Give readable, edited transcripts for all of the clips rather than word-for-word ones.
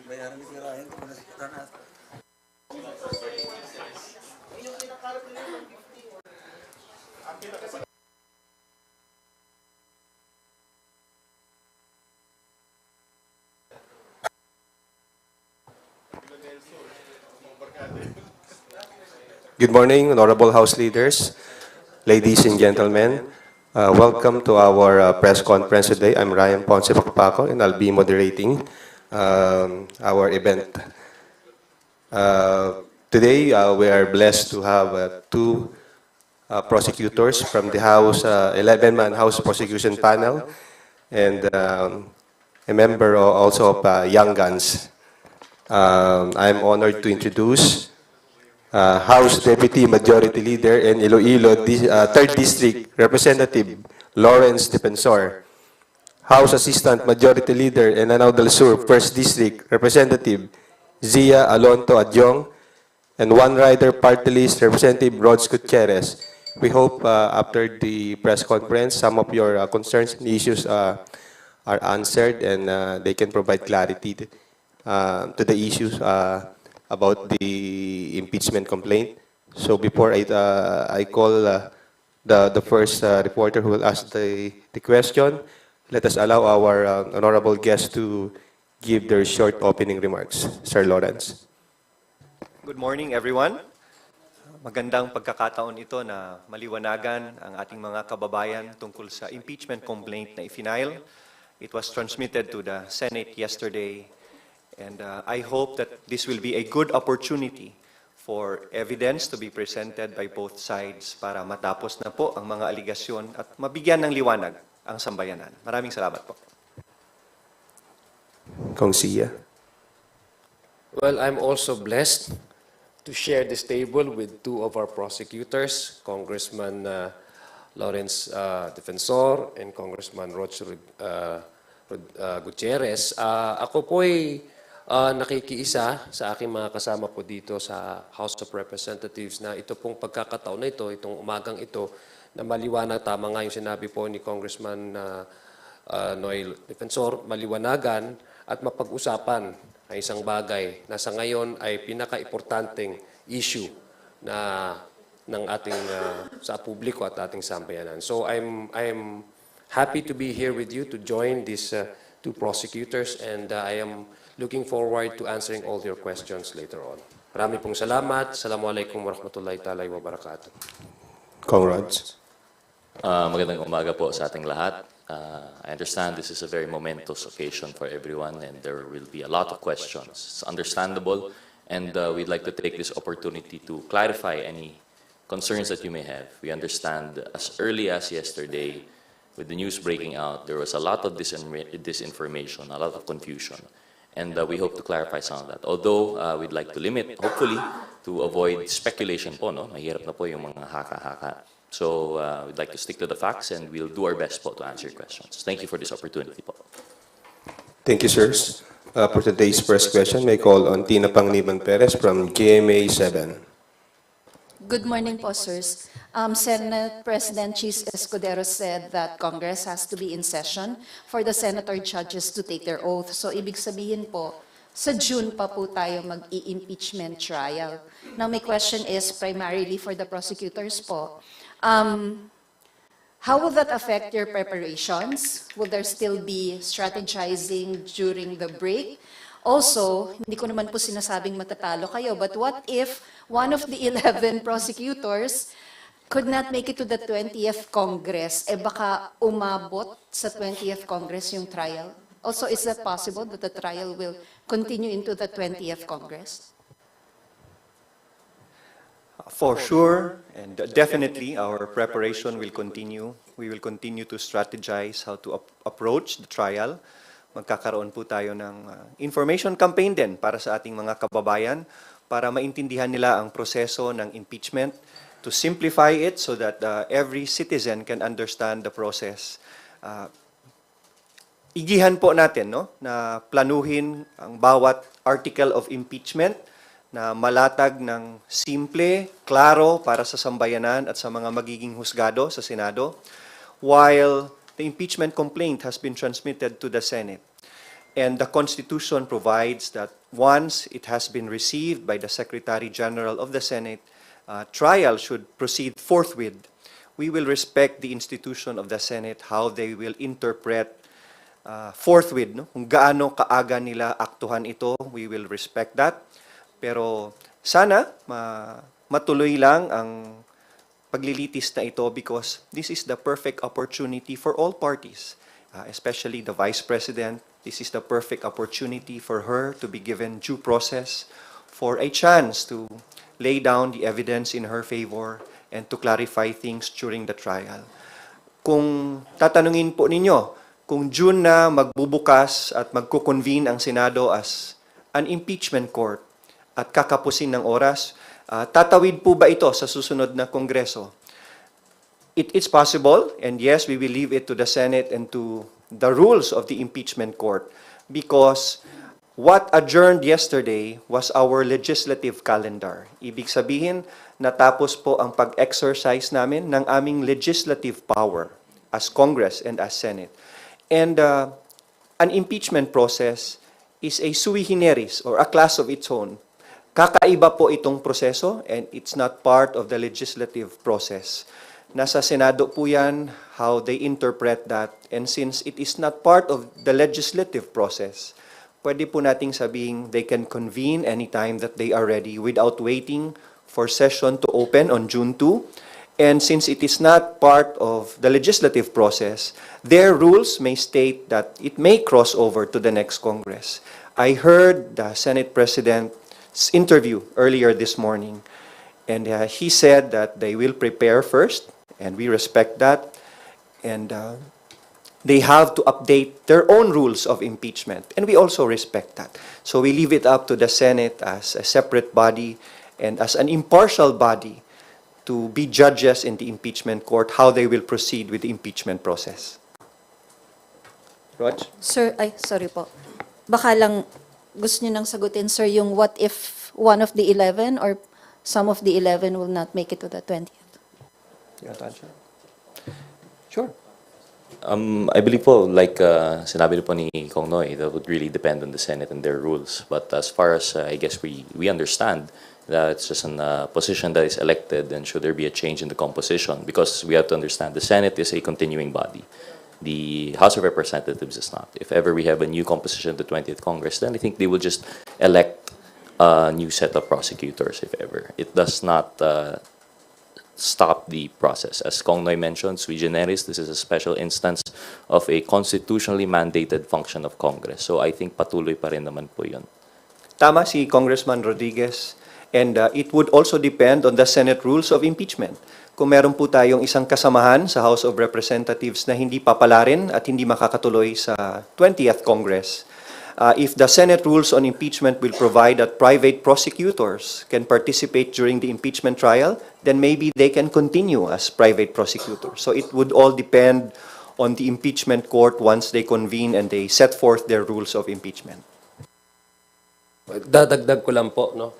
Good morning, honorable House leaders, ladies and gentlemen. Welcome to our press conference today. I'm Ryan Ponce Pacpaco, and I'll be moderating our event. Today, we are blessed to have two prosecutors from the House, 11-man House Prosecution Panel, and a member also of Young Guns. I'm honored to introduce House Deputy Majority Leader and Iloilo 3rd District Representative Lawrence Defensor, House Assistant Majority Leader and Lanao del Sur 1st District Representative Zia Alonto Adjong, and One Rider Party List Representative Rods Gutierrez. We hope after the press conference, some of your concerns and issues are answered, and they can provide clarity to the issues about the impeachment complaint. So before I call the first reporter who will ask the question, let us allow our honorable guest to give their short opening remarks. Sir Lawrence. Good morning, everyone. Magandang pagkakataon ito na maliwanagan ang ating mga kababayan tungkol sa impeachment complaint na i-file. It was transmitted to the Senate yesterday. And I hope that this will be a good opportunity for evidence to be presented by both sides para matapos na po ang mga aligasyon at mabigyan ng liwanag ang sambayanan. Maraming salamat po. Kong Sia. Well, I'm also blessed to share this table with two of our prosecutors, Congressman Lawrence Defensor and Congressman Rods Gutierrez. Ako po'y nakikiisa sa aking mga kasama po dito sa House of Representatives na ito pong pagkakataon na ito, itong umagang ito, na maliwanag, tama nga yung sinabi po ni Congressman Noel Defensor, maliwanagan at mapag-usapan ang isang bagay na sa ngayon ay pinaka-importanteng issue na ng ating sa publiko at ating sambayanan. So I'm happy to be here with you to join these two prosecutors, and I am looking forward to answering all your questions later on. Maraming pong salamat. Assalamualaikum warahmatullahi ta'ala wabarakatuh. Congrats. Magandang umaga po sa ating lahat. I understand this is a very momentous occasion for everyone, and there will be a lot of questions. It's understandable, and we'd like to take this opportunity to clarify any concerns that you may have. We understand as early as yesterday, with the news breaking out, there was a lot of disinformation, a lot of confusion. And we hope to clarify some of that. Although we'd like to limit, hopefully, to avoid speculation po, no? Mahirap na po yung mga haka-haka. So we'd like to stick to the facts, and we'll do our best po to answer your questions. Thank you for this opportunity po. Thank you, sirs. For today's first question, may call on Tina Panganiban Perez from GMA 7. Good morning po, sirs. Senate President Chis Escudero said that Congress has to be in session for the senator judges to take their oath. So, ibig sabihin po, sa June pa po tayo mag-i-impeachment trial. Now, my question is primarily for the prosecutors po. How will that affect your preparations? Will there still be strategizing during the break? Also, hindi ko naman po sinasabing matatalo kayo, but what if one of the 11 prosecutors could not make it to the 20th Congress? Baka umabot sa 20th Congress yung trial. Also, is that possible that the trial will continue into the 20th Congress? For sure, and definitely, our preparation will continue. We will continue to strategize how to approach the trial. Magkakaroon po tayo ng information campaign din para sa ating mga kababayan para maintindihan nila ang proseso ng impeachment, to simplify it so that every citizen can understand the process. Igihan po natin, no, na planuhin ang bawat article of impeachment na malatag ng simple, klaro para sa sambayanan at sa mga magiging husgado sa Senado, while the impeachment complaint has been transmitted to the Senate. And the Constitution provides that once it has been received by the Secretary General of the Senate, trial should proceed forthwith. We will respect the institution of the Senate, how they will interpret forthwith, no? Kung gaano kaaga nila aktuhan ito, we will respect that. Pero sana matuloy lang ang paglilitis na ito because this is the perfect opportunity for all parties, especially the Vice President. This is the perfect opportunity for her to be given due process, for a chance to lay down the evidence in her favor and to clarify things during the trial. Kung tatanungin po ninyo, kung June na magbubukas at magko-convene ang Senado as an impeachment court at kakapusin ng oras, tatawid po ba ito sa susunod na Kongreso? It's possible, and yes, we will leave it to the Senate and to the rules of the impeachment court because what adjourned yesterday was our legislative calendar. Ibig sabihin, natapos po ang pag-exercise namin ng aming legislative power as Congress and as Senate. And an impeachment process is a sui generis or a class of its own. Kakaiba po itong proseso and it's not part of the legislative process. Nasa Senado po yan, how they interpret that. And since it is not part of the legislative process, pwede po nating sabihin they can convene anytime that they are ready without waiting for session to open on June 2. And since it is not part of the legislative process, their rules may state that it may cross over to the next Congress. I heard the Senate President's interview earlier this morning, and he said that they will prepare first, and we respect that, and they have to update their own rules of impeachment, and we also respect that. So we leave it up to the Senate as a separate body and as an impartial body to be judges in the impeachment court, how they will proceed with the impeachment process. Raj? Sir, ay, sorry po. Baka lang gusto niyo nang sagutin, sir, yung what if one of the 11 or some of the 11 will not make it to the 20th? You want to answer? Sure. I believe po, like sinabi po ni Kong Noy, that would really depend on the Senate and their rules. But as far as I guess we understand that it's just a position that is elected, and should there be a change in the composition, because we have to understand the Senate is a continuing body. The House of Representatives is not. If ever we have a new composition of the 20th Congress, then I think they will just elect a new set of prosecutors, if ever. It does not stop the process. As Kong Noy mentioned, sui generis, this is a special instance of a constitutionally mandated function of Congress. So I think patuloy pa rin naman po yun. Tama si Congressman Rodriguez. And it would also depend on the Senate rules of impeachment. Kung meron po tayong isang kasamahan sa House of Representatives na hindi papalarin at hindi makakatuloy sa 20th Congress, if the Senate rules on impeachment will provide that private prosecutors can participate during the impeachment trial, then maybe they can continue as private prosecutors. So it would all depend on the impeachment court once they convene and they set forth their rules of impeachment. Dadagdag ko lang po no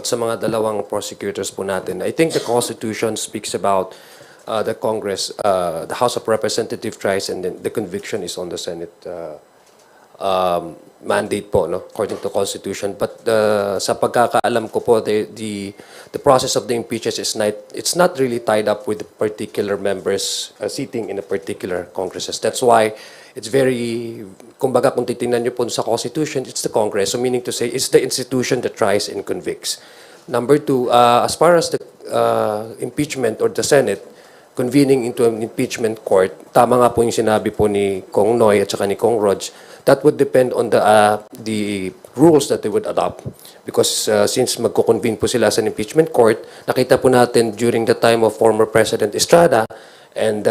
sa mga dalawang prosecutors po natin. I think the Constitution speaks about the Congress, the House of Representative tries, and then the conviction is on the Senate mandate po, no, according to Constitution. But sa pagkakaalam ko po, the process of the impeachment is not, it's not really tied up with particular members sitting in a particular Congresses. That's why it's very, kumbaga kung titingnan nyo po sa Constitution, it's the Congress. So meaning to say, it's the institution that tries and convicts. Number two, as far as the impeachment or the Senate convening into an impeachment court, tama nga po yung sinabi po ni Kong Noy at saka ni Kong Rog, that would depend on the rules that they would adopt. Because since magko-convene po sila sa impeachment court, nakita po natin during the time of former President Estrada and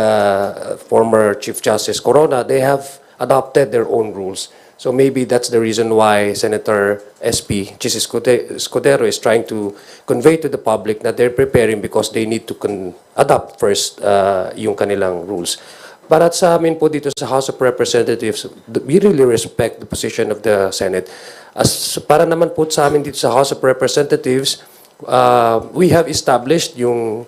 former Chief Justice Corona, they have adopted their own rules. So maybe that's the reason why Senator SP, Chis Escudero, is trying to convey to the public that they're preparing because they need to adopt first yung kanilang rules. Para sa amin po dito sa House of Representatives, we really respect the position of the Senate. As para naman po sa amin dito sa House of Representatives, we have established yung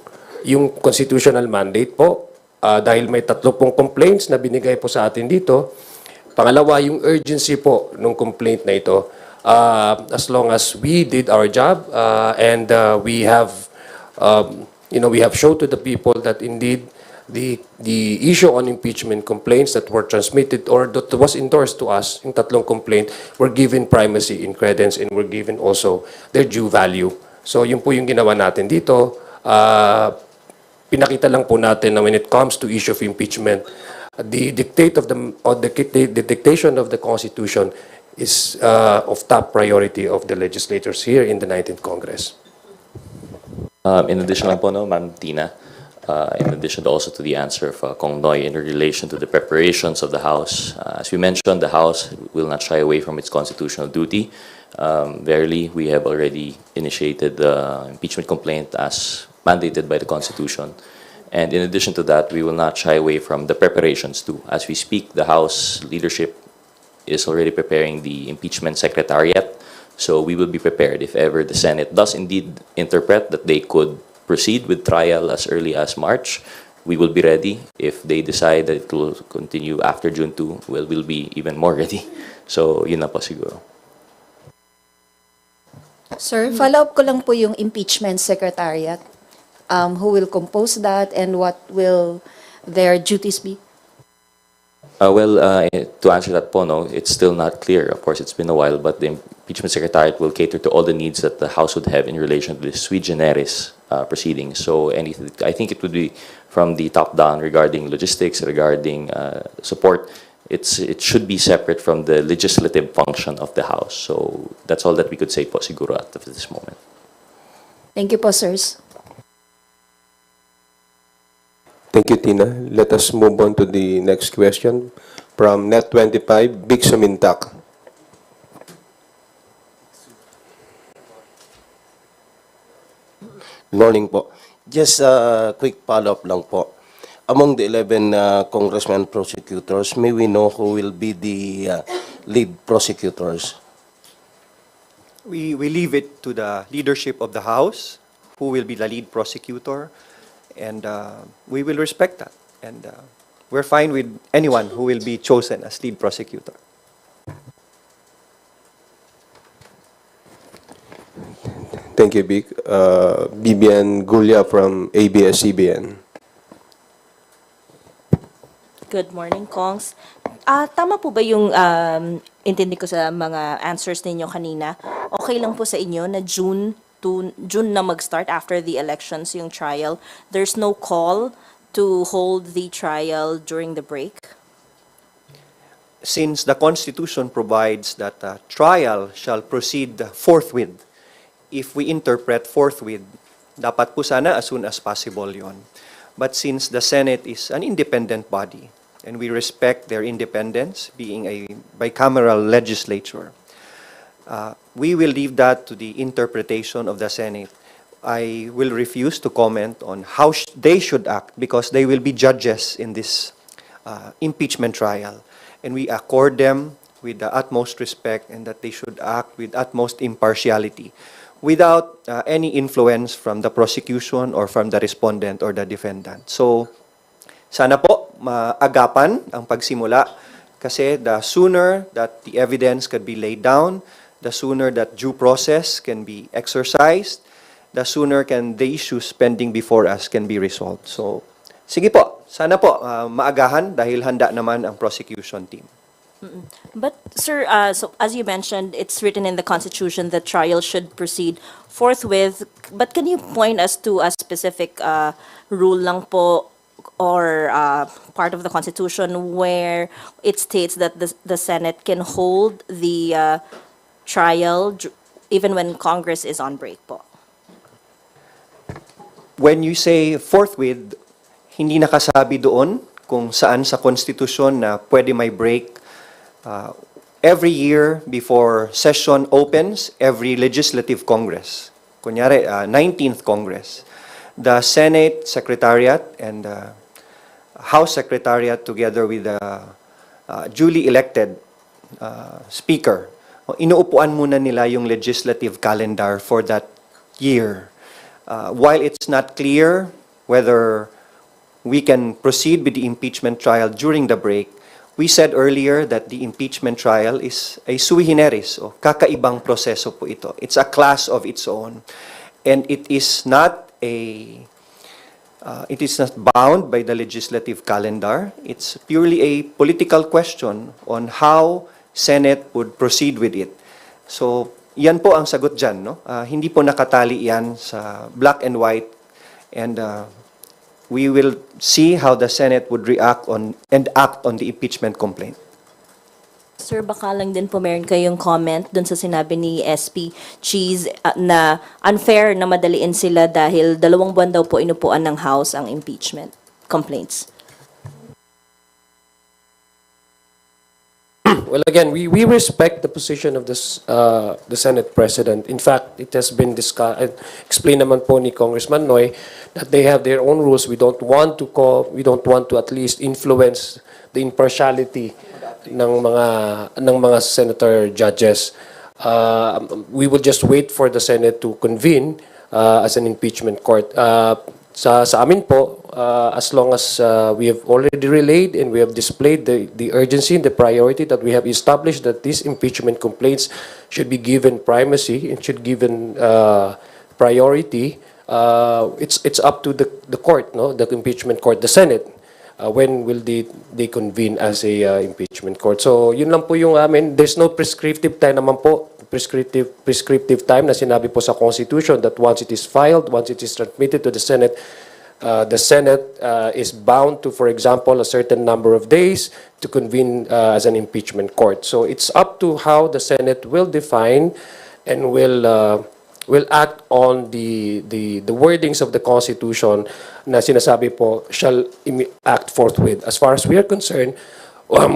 constitutional mandate po dahil may 30 complaints na binigay po sa atin dito. Pangalawa, yung urgency po ng complaint na ito, as long as we did our job and we have, we have showed to the people that indeed the issue on impeachment complaints that were transmitted or that was endorsed to us, yung tatlong complaint, were given primacy in credence and were given also their due value. So yun po yung ginawa natin dito. Pinakita lang po natin na when it comes to issue of impeachment, the dictation of the Constitution is of top priority of the legislators here in the 19th Congress. In addition lang po, no, Ma'am Tina, in addition also to the answer of Kong Noy in relation to the preparations of the House, as we mentioned, the House will not shy away from its constitutional duty. Verily, we have already initiated the impeachment complaint as mandated by the Constitution. And in addition to that, we will not shy away from the preparations too. As we speak, the House leadership is already preparing the impeachment secretariat. So we will be prepared if ever the Senate does indeed interpret that they could proceed with trial as early as March. We will be ready. If they decide that it will continue after June 2, well, we'll be even more ready. So yun na po siguro. Sir, follow-up ko lang po yung impeachment secretariat. Who will compose that and what will their duties be? To answer that po, no, it's still not clear. Of course, it's been a while, but the impeachment secretariat will cater to all the needs that the House would have in relation to the sui generis proceedings. So I think it would be from the top down regarding logistics, regarding support. It should be separate from the legislative function of the House. So that's all that we could say po siguro at this moment. Thank you po, sirs. Thank you, Tina. Let us move on to the next question from Net25, Big Sumintak. Good morning po. Just a quick follow-up lang po. Among the 11 congressmen prosecutors, may we know who will be the lead prosecutors? We leave it to the leadership of the House, who will be the lead prosecutor, and we will respect that. And we're fine with anyone who will be chosen as lead prosecutor. Thank you, Vic. Bibian Gulya from ABS-CBN. Good morning, Kongs. Tama po ba yung intindi ko sa mga answers ninyo kanina? Okay lang po sa inyo na June na mag-start after the elections yung trial. There's no call to hold the trial during the break? Since the Constitution provides that trial shall proceed forthwith, if we interpret forthwith, dapat po sana as soon as possible yon. But since the Senate is an independent body, and we respect their independence, being a bicameral legislature, we will leave that to the interpretation of the Senate. I will refuse to comment on how they should act because they will be judges in this impeachment trial. And we accord them with the utmost respect and that they should act with utmost impartiality without any influence from the prosecution or from the respondent or the defendant. So, sana po maagapan ang pagsimula kasi the sooner that the evidence can be laid down, the sooner that due process can be exercised, the sooner can the issues pending before us can be resolved. So, sige po, sana po maagahan dahil handa naman ang prosecution team. But, sir, so as you mentioned, it's written in the Constitution that trial should proceed forthwith. But can you point us to a specific rule lang po or part of the Constitution where it states that the Senate can hold the trial even when Congress is on break po? When you say forthwith, hindi nakasabi doon kung saan sa konstitusyon na pwede may break. Every year before session opens, every legislative congress, kunyari 19th Congress, the Senate Secretariat and the House Secretariat together with the duly elected Speaker, inuupuan muna nila yung legislative calendar for that year. While it's not clear whether we can proceed with the impeachment trial during the break, We said earlier that the impeachment trial is a sui generis, o kakaibang proseso po ito. It's a class of its own. And it is not bound by the legislative calendar. It's purely a political question on how Senate would proceed with it. So, yan po ang sagot dyan, no? Hindi po nakatali yan sa black and white, and we will see how the Senate would react on and act on the impeachment complaint. Sir, baka lang din po meron kayong comment dun sa sinabi ni SP Cheese na unfair na madaliin sila dahil 2 buwan daw po inupuan ng House ang impeachment complaints. Well, again, we respect the position of the Senate President. In fact, it has been explained naman po ni Congressman Noy that they have their own rules. We don't want to at least influence the impartiality ng mga senator judges. We will just wait for the Senate to convene as an impeachment court. Sa amin po, as long as we have already relayed and we have displayed the urgency and the priority that we have established that these impeachment complaints should be given primacy and should given priority, it's up to the court, no, the impeachment court, the Senate. When will they convene as a impeachment court? So yun lang po yung amin. There's no prescriptive time naman po, prescriptive time na sinabi po sa Constitution that once it is filed, once it is transmitted to the Senate is bound to, for example, a certain number of days to convene as an impeachment court. So it's up to how the Senate will define and will act on the wordings of the Constitution na sinasabi po shall act forthwith. As far as we are concerned,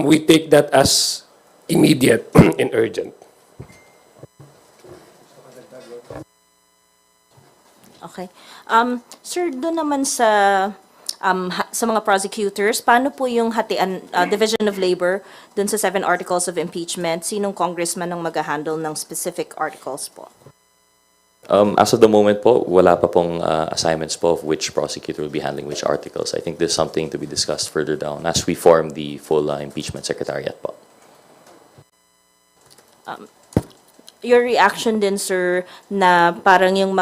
we take that as immediate and urgent. Okay. Sir, doon naman sa mga prosecutors, paano po yung hatian, division of labor doon sa 7 articles of impeachment? Sinong congressman ang mag-handle ng specific articles po? As of the moment po, wala pa pong assignments po of which prosecutor will be handling which articles. I think there's something to be discussed further down as we form the full impeachment secretariat po. Your reaction din, sir, na parang yung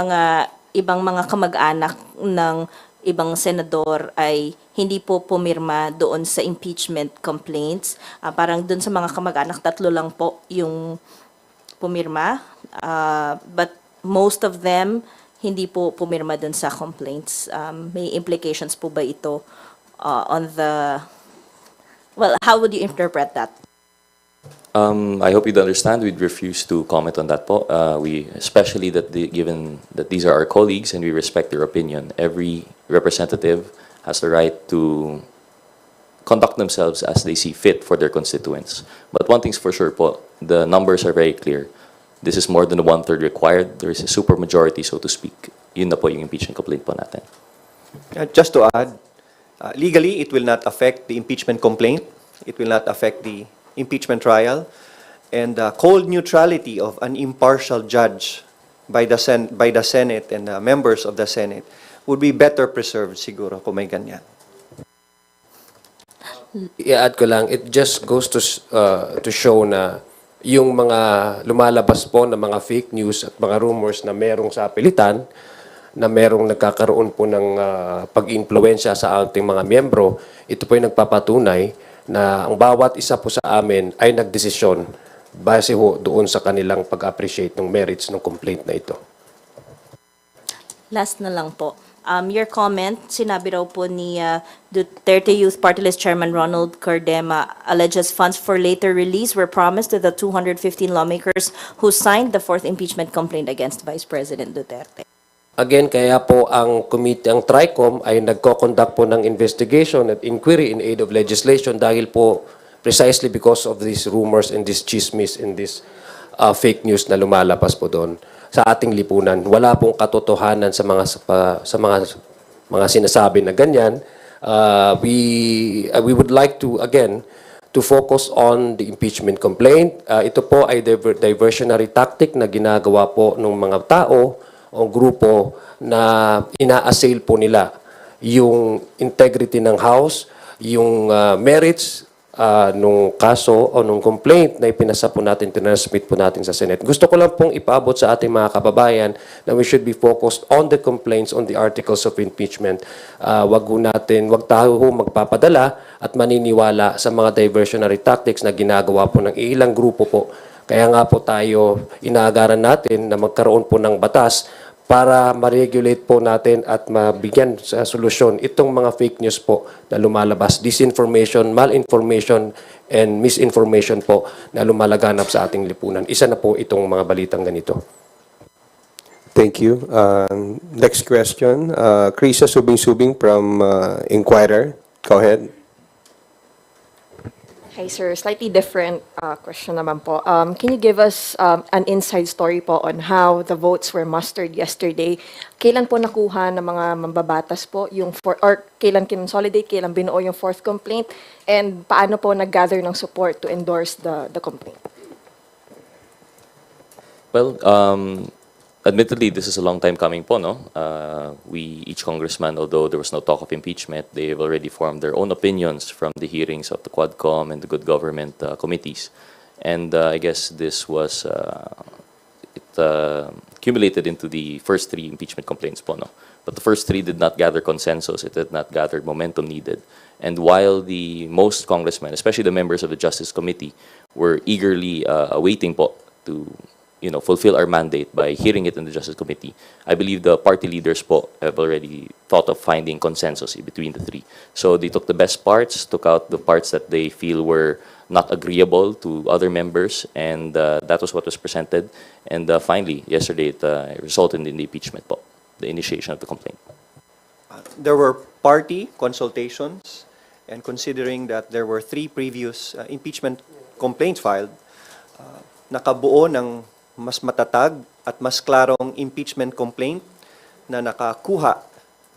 ibang mga kamag-anak ng ibang senador ay hindi po pumirma doon sa impeachment complaints. Parang doon sa mga kamag-anak, 3 lang po yung pumirma. But most of them hindi po pumirma doon sa complaints. May implications po ba ito on the... Well, how would you interpret that? I hope you'd understand we'd refuse to comment on that po. Especially given that these are our colleagues and we respect their opinion, every representative has the right to conduct themselves as they see fit for their constituents. But one thing's for sure po, the numbers are very clear. This is more than 1/3 required. There is a supermajority, so to speak. Yun na po yung impeachment complaint po natin. Just to add, legally, it will not affect the impeachment complaint. It will not affect the impeachment trial. And the cold neutrality of an impartial judge by the Senate and the members of the Senate would be better preserved siguro kung may ganyan. I-add ko lang, it just goes to show na yung mga lumalabas po na mga fake news at mga rumors na merong sa pilitan, na merong nagkakaroon po ng pag-influensya sa ating mga miyembro, ito po yung nagpapatunay na ang bawat isa po sa amin ay nagdesisyon base ho doon sa kanilang pag-appreciate ng merits ng complaint na ito. Last na lang po. Your comment, sinabi raw po ni Duterte Youth Party List Chairman Ronald Cardema alleges funds for later release were promised to the 215 lawmakers who signed the 4th impeachment complaint against Vice President Duterte. Again, kaya po ang committee, ang TRICOM ay nagko-conduct po ng investigation at inquiry in aid of legislation dahil po precisely because of these rumors and this chismis and this fake news na lumalabas po doon sa ating lipunan. Wala pong katotohanan sa mga sinasabi na ganyan. We would like to again to focus on the impeachment complaint. Ito po ay diversionary tactic na ginagawa po ng mga tao o grupo na ina-assail po nila yung integrity ng House, yung merits nung kaso o nung complaint na ipinasa po natin, tinransmit po natin sa Senate. Gusto ko lang pong ipaabot sa ating mga kababayan na we should be focused on the complaints, on the articles of impeachment. Wag tayo magpapadala at maniniwala sa mga diversionary tactics na ginagawa po ng ilang grupo po. Kaya nga po tayo inaagaran natin na magkaroon po ng batas para ma-regulate po natin at mabigyan sa solusyon itong mga fake news po na lumalabas, disinformation, malinformation, and misinformation po na lumalaganap sa ating lipunan. Isa na po itong mga balitang ganito. Thank you. Next question, Krisa Subing-Subing from Inquirer. Go ahead. Hi sir, slightly different question naman po. Can you give us an inside story po on how the votes were mustered yesterday? Kailan po nakuha ng mga mambabatas po yung or kailan kinonsolidate, kailan binuo yung fourth complaint, and paano po nag-gather ng support to endorse the complaint? Well, admittedly, this is a long time coming po, no? Each congressman, although there was no talk of impeachment, they have already formed their own opinions from the hearings of the Quadcom and the Good Government committees. And I guess this was, accumulated into the first three impeachment complaints po, no? But the first three did not gather consensus, it did not gather momentum needed. And while the most congressmen, especially the members of the Justice Committee, were eagerly awaiting po to fulfill our mandate by hearing it in the Justice Committee, I believe the party leaders po have already thought of finding consensus between the three. So they took the best parts, took out the parts that they feel were not agreeable to other members, and that was what was presented. And finally, yesterday, it resulted in the impeachment po, the initiation of the complaint. There were party consultations, and considering that there were three previous impeachment complaints filed, nakabuo ng mas matatag at mas klarong impeachment complaint na nakakuha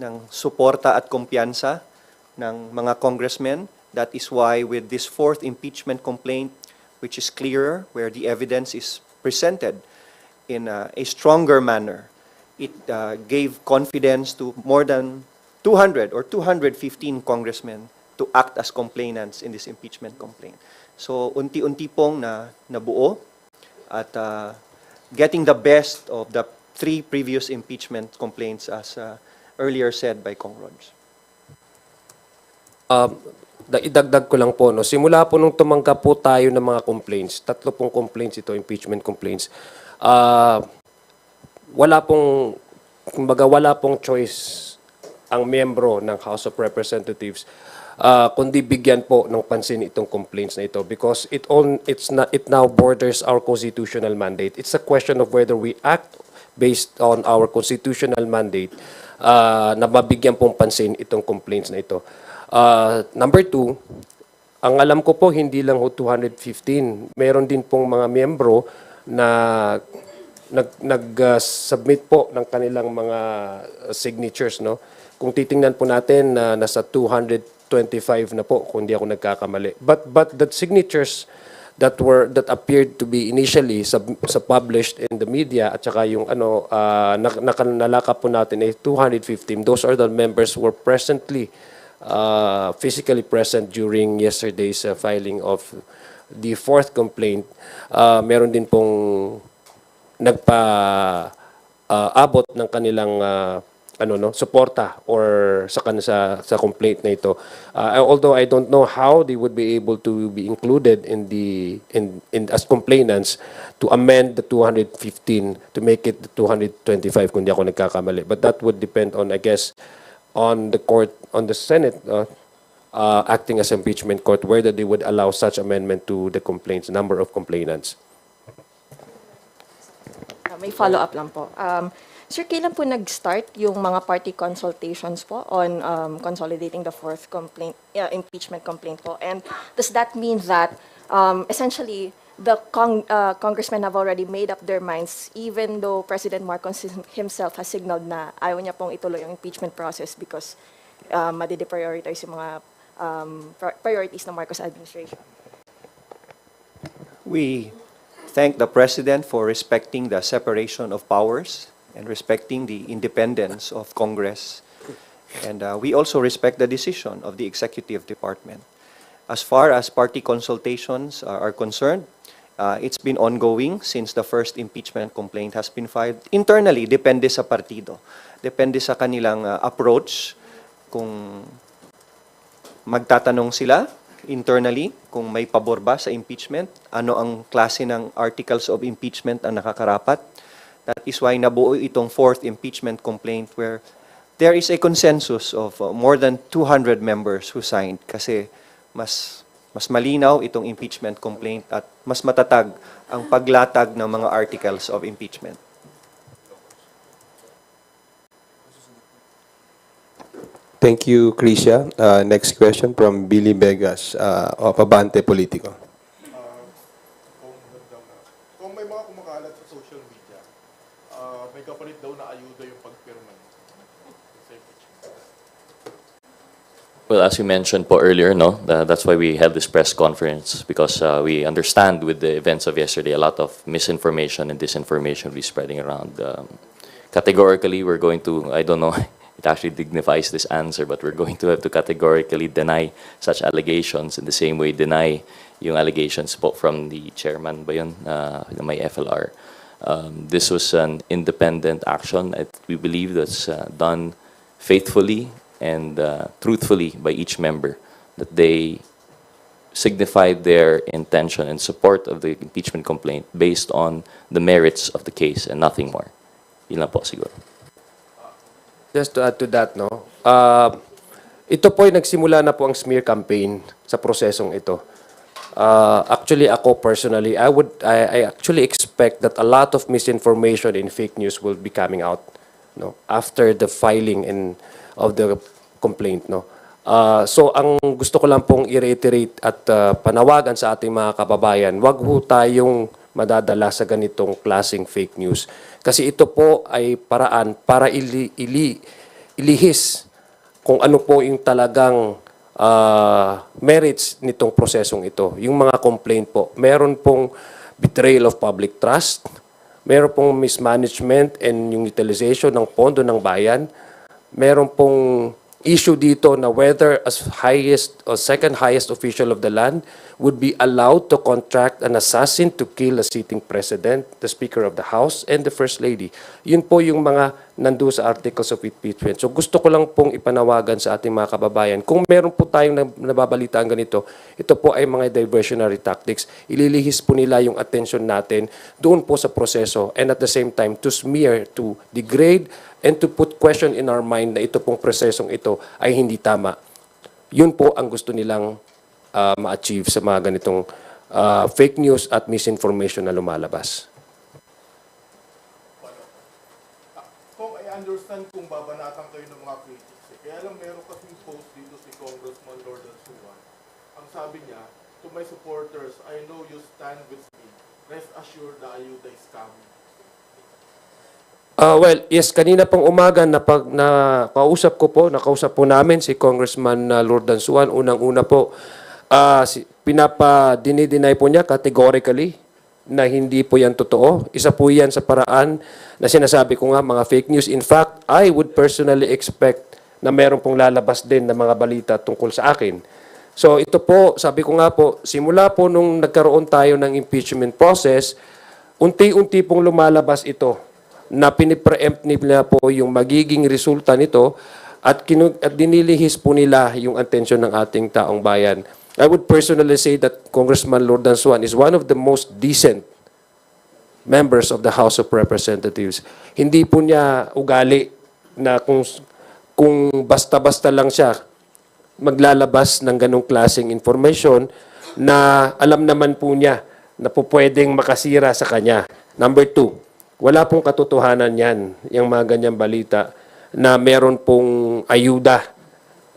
ng suporta at kumpiyansa ng mga congressmen. That is why with this fourth impeachment complaint, which is clearer, where the evidence is presented in a stronger manner, it gave confidence to more than 200 or 215 congressmen to act as complainants in this impeachment complaint. So unti-unti pong nabuo at getting the best of the three previous impeachment complaints, as earlier said by Kong Rog. Idagdag ko lang po, no? Simula po nung tumanggap po tayo ng mga complaints, 3 pong complaints ito, impeachment complaints, wala pong choice ang miyembro ng House of Representatives kundi bigyan po ng pansin itong complaints na ito because it now borders our constitutional mandate. It's a question of whether we act based on our constitutional mandate na mabigyan pong pansin itong complaints na ito. Number 2, ang alam ko po hindi lang 215. Meron din pong mga miyembro na nag-submit po ng kanilang mga signatures, no? Kung titingnan po natin na nasa 225 na po kung di ako nagkakamali. But the signatures that appeared to be initially published in the media at saka yung nakalakap po natin ay 215. Those are the members who were physically present during yesterday's filing of the fourth complaint. Meron din pong abot ng kanilang suporta or sa complaint na ito. Although I don't know how they would be able to be included in as complainants to amend the 215 to make it the 225 kung di ako nagkakamali. But that would depend on, I guess, on the court, on the Senate acting as impeachment court, whether they would allow such amendment to the complaints, number of complainants. May follow-up lang po. Sir, kailan po nag-start yung mga party consultations po on consolidating the fourth complaint, impeachment complaint po? And does that mean that essentially the congressmen have already made up their minds even though President Marcos himself has signaled na ayaw niya pong ituloy yung impeachment process because madideprioritize yung mga priorities ng Marcos administration? We thank the President for respecting the separation of powers and respecting the independence of Congress. And we also respect the decision of the Executive Department. As far as party consultations are concerned, it's been ongoing since the first impeachment complaint has been filed. Internally, depende sa partido. Depende sa kanilang approach kung magtatanong sila internally kung may pabor ba sa impeachment, ano ang klase ng articles of impeachment ang nakakarapat. That is why nabuo itong fourth impeachment complaint where there is a consensus of more than 200 members who signed kasi mas malinaw itong impeachment complaint at mas matatag ang paglatag ng mga articles of impeachment. Thank you, Krisha. Next question from Billy Vegas of Abante Politico. Kung may mga kumakalat sa social media, may kapalit daw na ayuda yung pagpirma niyo sa impeachment. Well, as you mentioned po earlier, no, that's why we held this press conference because we understand with the events of yesterday, a lot of misinformation and disinformation will be spreading around. Categorically, we're going to, I don't know, it actually dignifies this answer, but we're going to have to categorically deny such allegations in the same way deny yung allegations po from the chairman ba yun, ng may FLR. This was an independent action. We believe that's done faithfully and truthfully by each member, that they signified their intention and support of the impeachment complaint based on the merits of the case and nothing more. Yun lang po siguro. Just to add to that, no, ito po ay nagsimula na po ang smear campaign sa prosesong ito. Actually, ako personally, I actually expect that a lot of misinformation and fake news will be coming out, no, after the filing of the complaint, no. So ang gusto ko lang pong i-reiterate at panawagan sa ating mga kababayan, wag ho tayong madadala sa ganitong klaseng fake news. Kasi ito po ay paraan para ilihis kung ano po yung talagang merits nitong prosesong ito. Yung mga complaint po, meron pong betrayal of public trust, meron pong mismanagement and yung utilization ng pondo ng bayan, meron pong issue dito na whether as highest or second highest official of the land would be allowed to contract an assassin to kill a sitting president, the Speaker of the House, and the First Lady. Yun po yung mga nandoon sa articles of impeachment. So gusto ko lang pong ipanawagan sa ating mga kababayan, kung meron po tayong nababalitaan ganito, ito po ay mga diversionary tactics. Ililihis po nila yung attention natin doon po sa proseso and at the same time to smear, to degrade, and to put question in our mind na ito pong prosesong ito ay hindi tama. Yun po ang gusto nilang ma-achieve sa mga ganitong fake news at misinformation na lumalabas. Kung I understand kung babanatan kayo ng mga critics, kaya lang meron kasing post dito si Congressman Lord Suwan. Ang sabi niya, to my supporters, I know you stand with me. Rest assured the ayuda is coming. Well, yes, kanina pang umaga nakausap po namin si Congressman Lord Suwan. Unang-una po, dinideny po niya categorically na hindi po yan totoo. Isa po yan sa paraan na sinasabi ko nga mga fake news. In fact, I would personally expect na meron pong lalabas din na mga balita tungkol sa akin. So ito po, sabi ko nga po, simula po nung nagkaroon tayo ng impeachment process, unti-unti pong lumalabas ito na pinipreempt nila po yung magiging resulta nito at dinilihis po nila yung atensyon ng ating taong bayan. I would personally say that Congressman Lord Suwan is one of the most decent members of the House of Representatives. Hindi po niya ugali na kung basta-basta lang siya maglalabas ng ganong klaseng information na alam naman po niya na po pwedeng makasira sa kanya. Number two, wala pong katotohanan yan, yung mga ganyang balita na meron pong ayuda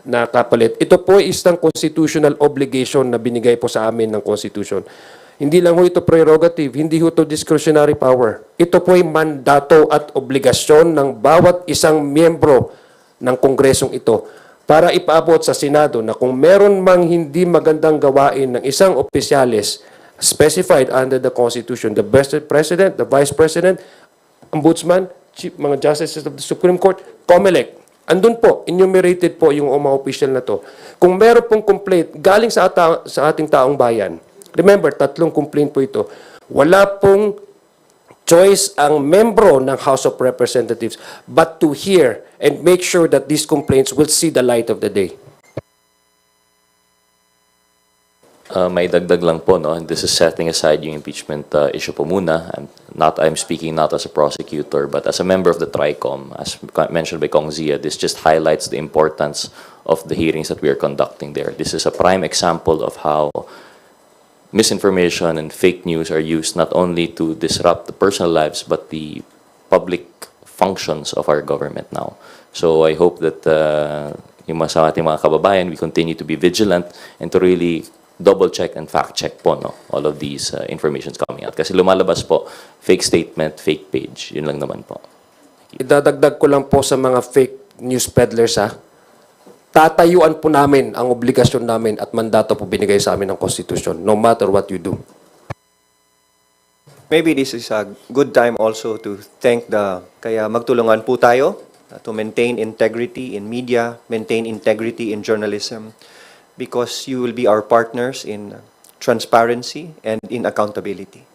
na kapalit. Ito po ay isang constitutional obligation na binigay po sa amin ng Constitution. Hindi lang ho ito prerogative, hindi ho ito discretionary power. Ito po ay mandato at obligasyon ng bawat isang miyembro ng Kongresong ito para ipaabot sa Senado na kung meron mang hindi magandang gawain ng isang opisyalis specified under the Constitution, the President, the Vice President, Ombudsman, Chief, mga Justices of the Supreme Court, COMELEC, Andun po, enumerated po yung mga official na to. Kung meron pong complaint galing sa ating taong bayan, remember, 3 complaint po ito, wala pong choice ang membro ng House of Representatives but to hear and make sure that these complaints will see the light of the day. May dagdag lang po, no? And this is setting aside yung impeachment issue po muna. I'm speaking not as a prosecutor, but as a member of the TRICOM. As mentioned by Kong Zia, this just highlights the importance of the hearings that we are conducting there. This is a prime example of how misinformation and fake news are used not only to disrupt the personal lives, but the public functions of our government now. So I hope that yung sa ating mga kababayan, we continue to be vigilant and to really double check and fact check po, no, all of these informations coming out. Kasi lumalabas po, fake statement, fake page. Yun lang naman po. Idadagdag ko lang po sa mga fake news peddlers, ha. Tatayuan po namin ang obligasyon namin at mandato po binigay sa amin ng Constitution, no matter what you do. Maybe this is a good time also to thank kaya magtulungan po tayo to maintain integrity in media, maintain integrity in journalism, because you will be our partners in transparency and in accountability.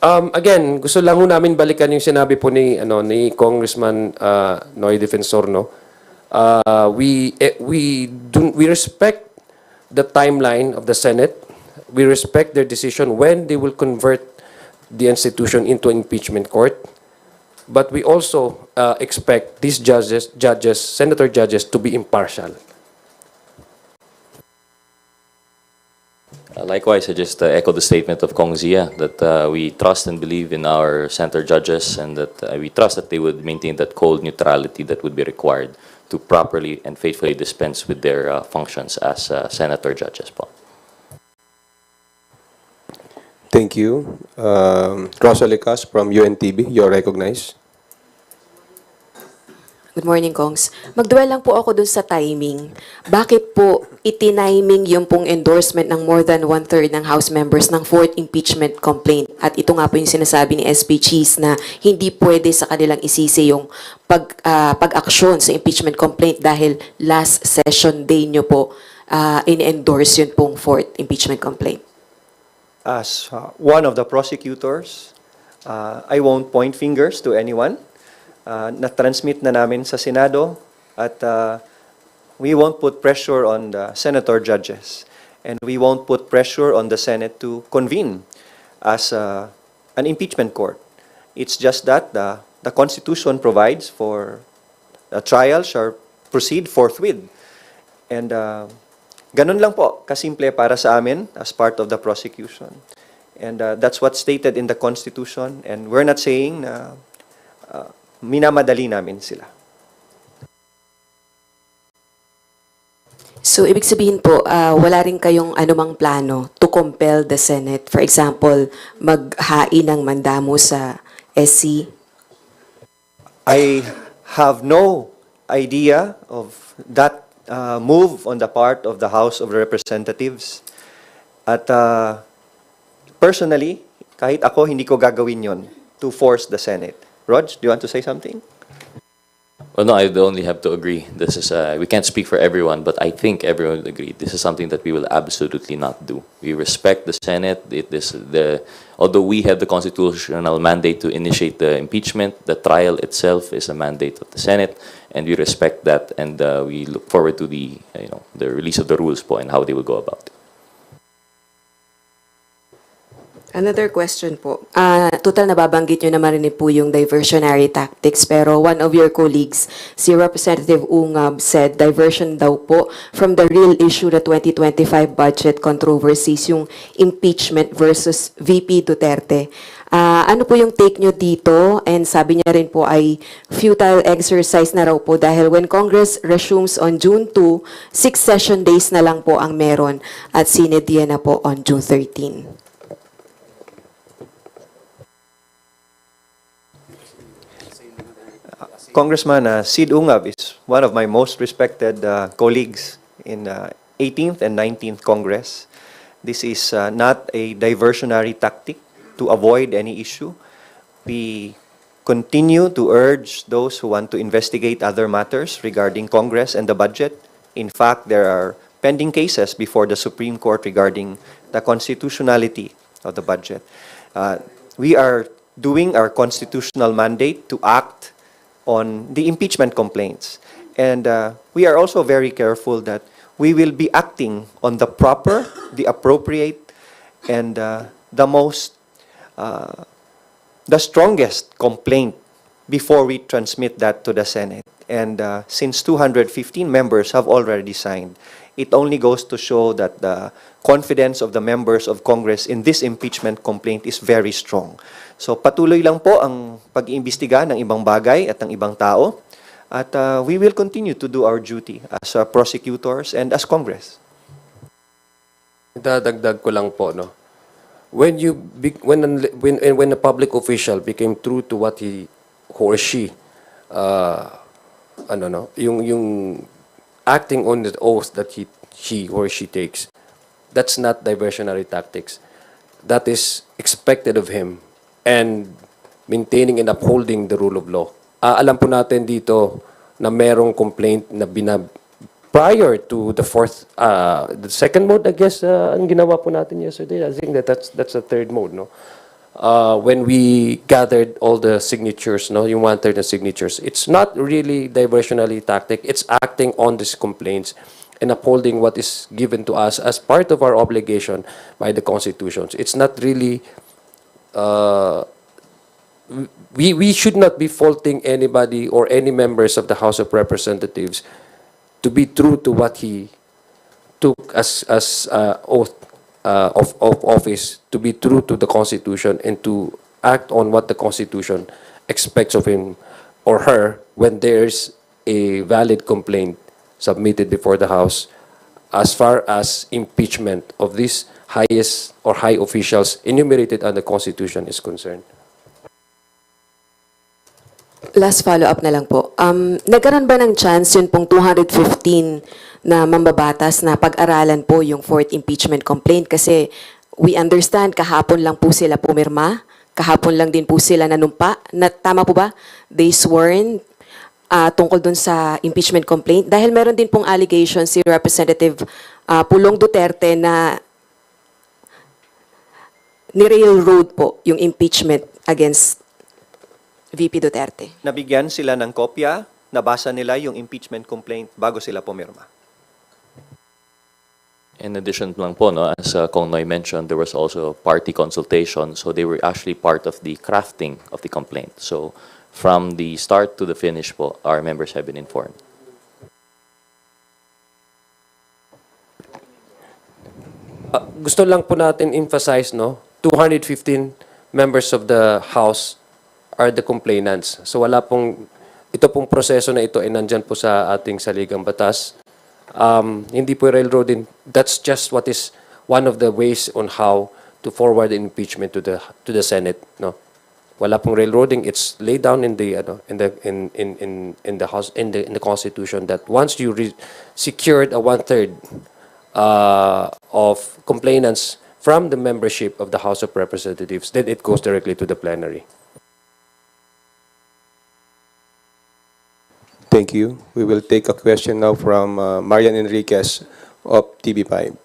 Again, gusto lang ho namin balikan yung sinabi po ni Congressman Noy Defensor, no? We respect the timeline of the Senate. We respect their decision when they will convert the institution into an impeachment court. But we also expect these senator judges, to be impartial. Likewise, I just echo the statement of Kong Zia that we trust and believe in our center judges, and that we trust that they would maintain that cold neutrality that would be required to properly and faithfully dispense with their functions as senator judges po. Thank you. Rosalie Cas from UNTV, you're recognized. Good morning, Kongs. Magduel lang po ako dun sa timing. Bakit po itiniming yung pong endorsement ng more than 1/3 ng House members ng 4th impeachment complaint? At ito nga po yung sinasabi ni SP Cheese na hindi pwede sa kanilang isisi yung pag-aksyon sa impeachment complaint dahil last session day nyo po in-endorse yun pong 4th impeachment complaint. As one of the prosecutors, I won't point fingers to anyone. Na-transmit na namin sa Senado at we won't put pressure on the senator judges, and we won't put pressure on the Senate to convene as an impeachment court. It's just that the Constitution provides for the trial shall proceed forthwith. And ganun lang po, kasimple para sa amin as part of the prosecution. And that's what's stated in the Constitution, and we're not saying na minamadali namin sila. So, ibig sabihin po, wala rin kayong anumang plano to compel the Senate, for example, maghain ng mandamo sa SC? I have no idea of that move on the part of the House of Representatives. At personally, kahit ako, hindi ko gagawin yon to force the Senate. Rog, do you want to say something? Well, no, I only have to agree. This is we can't speak for everyone, but I think everyone would agree. This is something that we will absolutely not do. We respect the Senate. Although we have the constitutional mandate to initiate the impeachment, the trial itself is a mandate of the Senate, and we respect that. And we look forward to the release of the rules po and how they will go about it. Another question po. Total nababanggit nyo naman rin po yung diversionary tactics, pero one of your colleagues, si Representative Ungab, said diversion daw po from the real issue, the 2025 budget controversies, yung impeachment versus VP Duterte. Ano po yung take nyo dito? And sabi niya rin po ay futile exercise na raw po dahil when Congress resumes on June 2, 6 session days na lang po ang meron at sinedya na po on June 13. Congressman Sid Ungab is one of my most respected colleagues in 18th and 19th Congress. This is not a diversionary tactic to avoid any issue. We continue to urge those who want to investigate other matters regarding Congress and the budget. In fact, there are pending cases before the Supreme Court regarding the constitutionality of the budget. We are doing our constitutional mandate to act on the impeachment complaints. And we are also very careful that we will be acting on the proper, the appropriate, and the strongest complaint before we transmit that to the Senate. And since 215 members have already signed, it only goes to show that the confidence of the members of Congress in this impeachment complaint is very strong. So patuloy lang po ang pag-iimbestiga ng ibang bagay at ng ibang tao. At we will continue to do our duty as prosecutors and as Congress. Dadagdag ko lang po, no? When a public official became true to what he or she yung acting on the oath that he or she takes, that's not diversionary tactics. That is expected of him and maintaining and upholding the rule of law. Alam po natin dito na merong complaint na prior to the the second mode, I guess, ang ginawa po natin yesterday. I think that's the third mode, no? When we gathered all the signatures, no, yung 1/3 na signatures, it's not really diversionary tactic. It's acting on these complaints and upholding what is given to us as part of our obligation by the constitutions. It's not really. We should not be faulting anybody or any members of the House of Representatives to be true to what he took as oath of office, to be true to the Constitution and to act on what the Constitution expects of him or her when there's a valid complaint submitted before the House as far as impeachment of these highest or high officials enumerated under the Constitution is concerned. Last follow-up na lang po. Nagkaroon ba ng chance yun pong 215 na mambabatas na pag-aralan po yung fourth impeachment complaint? Kasi we understand kahapon lang po sila pumirma, kahapon lang din po sila nanumpa. Tama po ba? They sworn tungkol dun sa impeachment complaint. Dahil meron din pong allegation si Representative Pulong Duterte na ni-railroad po yung impeachment against VP Duterte. Nabigyan sila ng kopya, nabasa nila yung impeachment complaint bago sila pumirma. In addition lang po, no, as Kong Noy mentioned, there was also party consultation, so they were actually part of the crafting of the complaint. So from the start to the finish po, our members have been informed. Gusto lang po natin emphasize, no, 215 members of the House are the complainants. So wala pong, ito pong proseso na ito ay nandyan po sa ating saligang batas. Hindi po railroading. That's just what is one of the ways on how to forward the impeachment to the Senate. No, wala pong railroading. It's laid down in the House in the Constitution that once you secured a 1/3 of complainants from the membership of the House of Representatives, then it goes directly to the plenary. Thank you. We will take a question now from Marian Enriquez of TV5.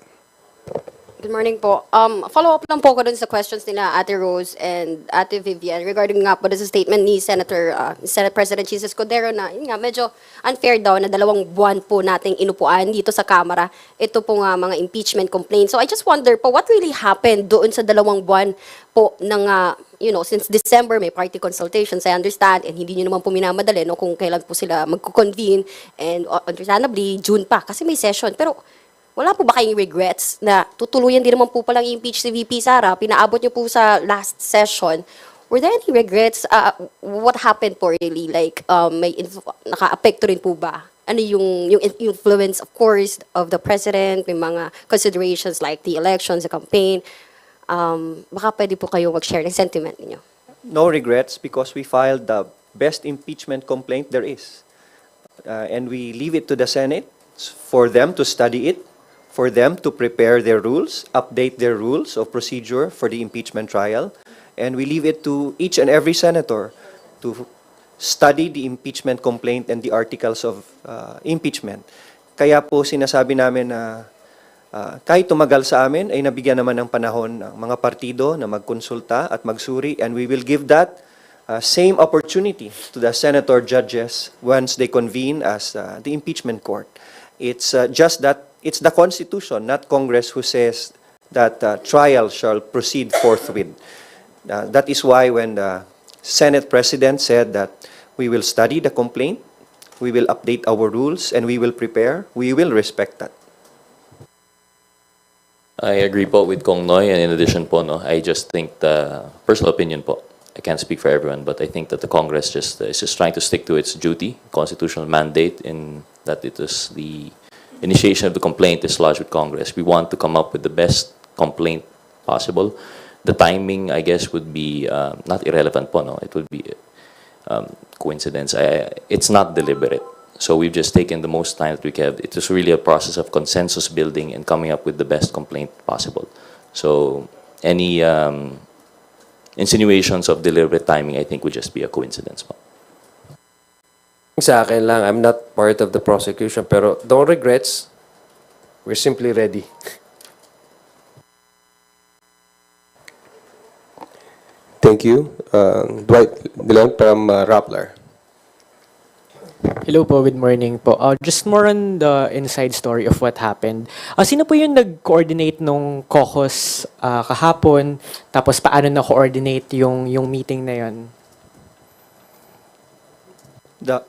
Good morning po. Follow-up lang po ko dun sa questions nila Ate Rose and Ate Vivian regarding nga po sa statement ni Senate President Jesus Cordero na yun nga, medyo unfair daw na 2 buwan po nating inupuan dito sa Kamara. Ito po nga mga impeachment complaints. So I just wonder po, what really happened doon sa 2 buwan po ng, since December may party consultations, I understand, and hindi nyo naman po minamadali no, kung kailan po sila magko-convene and understandably June pa kasi may session. Pero wala po ba kayong regrets na tutuluyan din naman po palang i-impeach si VP Sara, pinaabot niyo po sa last session? Were there any regrets? What happened po really? Like, naka-apekto rin po ba? Ano yung influence, of course, of the president, may mga considerations like the elections, the campaign. Baka pwede po kayo mag-share ng sentiment niyo. No regrets because we filed the best impeachment complaint there is. And we leave it to the Senate for them to study it, for them to prepare their rules, update their rules of procedure for the impeachment trial, and we leave it to each and every senator to study the impeachment complaint and the articles of impeachment. Kaya po sinasabi namin na kahit tumagal sa amin, ay nabigyan naman ng panahon ng mga partido na magkonsulta at magsuri, and we will give that same opportunity to the senator judges once they convene as the impeachment court. It's just that it's the Constitution, not Congress, who says that trial shall proceed forthwith. That is why when the Senate President said that we will study the complaint, we will update our rules, and we will prepare, we will respect that. I agree po with Kong Noy, and in addition po, no, I just think the personal opinion po, I can't speak for everyone, but I think that the Congress is just trying to stick to its duty, constitutional mandate, in that it is the initiation of the complaint is lodged with Congress. We want to come up with the best complaint possible. The timing, I guess, would be not irrelevant po, no? It would be coincidence. It's not deliberate. So we've just taken the most time that we have. It is really a process of consensus building and coming up with the best complaint possible. So any insinuations of deliberate timing, I think, would just be a coincidence po. Sa akin lang, I'm not part of the prosecution, pero no regrets. We're simply ready. Thank you. Dwight Dilon from Rappler. Hello po, good morning po. Just more on the inside story of what happened. Sino po yung nag-coordinate nung caucus kahapon? Tapos paano na-coordinate yung meeting na yun? The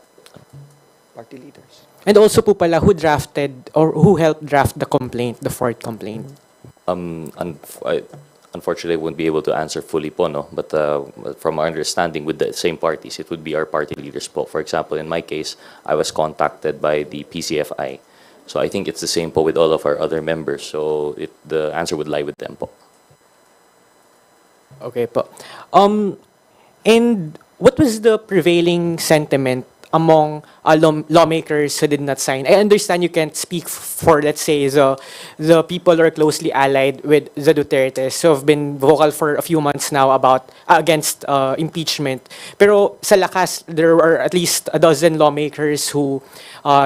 party leaders. And also po pala, who drafted or who helped draft the complaint, the fourth complaint? Unfortunately, I won't be able to answer fully po, no? But from our understanding with the same parties, it would be our party leaders po. For example, in my case, I was contacted by the PCFI. So I think it's the same po with all of our other members. So the answer would lie with them po. Okay po. And what was the prevailing sentiment among lawmakers who did not sign? I understand you can't speak for, let's say, the people who are closely allied with the Dutertes who have been vocal for a few months now about against impeachment. Pero sa lakas, there were at least a dozen lawmakers who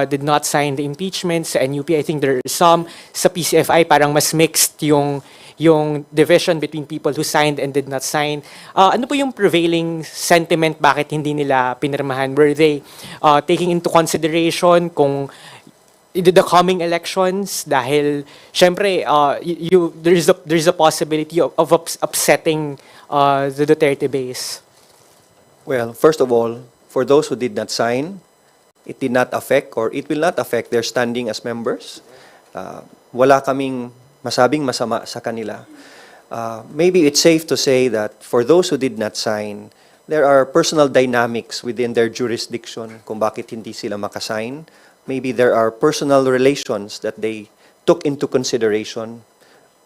did not sign the impeachment. Sa NUP, I think there are some. Sa PCFI, parang mas mixed yung division between people who signed and did not sign. Ano po yung prevailing sentiment? Bakit hindi nila pinirmahan? Were they taking into consideration kung the coming elections? Dahil, syempre, there's a possibility of upsetting the Duterte base. Well, first of all, for those who did not sign, it did not affect or it will not affect their standing as members. Wala kaming masabing masama sa kanila. Maybe it's safe to say that for those who did not sign, there are personal dynamics within their jurisdiction kung bakit hindi sila makasign. Maybe there are personal relations that they took into consideration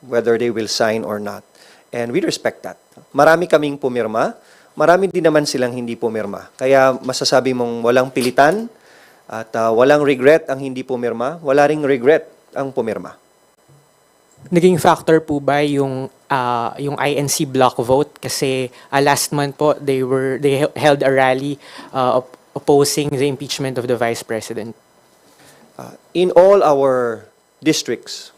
whether they will sign or not. And we respect that. Marami kaming pumirma, marami din naman silang hindi pumirma. Kaya masasabi mong walang pilitan at walang regret ang hindi pumirma, wala ring regret ang pumirma. Naging factor po ba yung INC block vote kasi last month po they held a rally opposing the impeachment of the Vice President? In all our districts,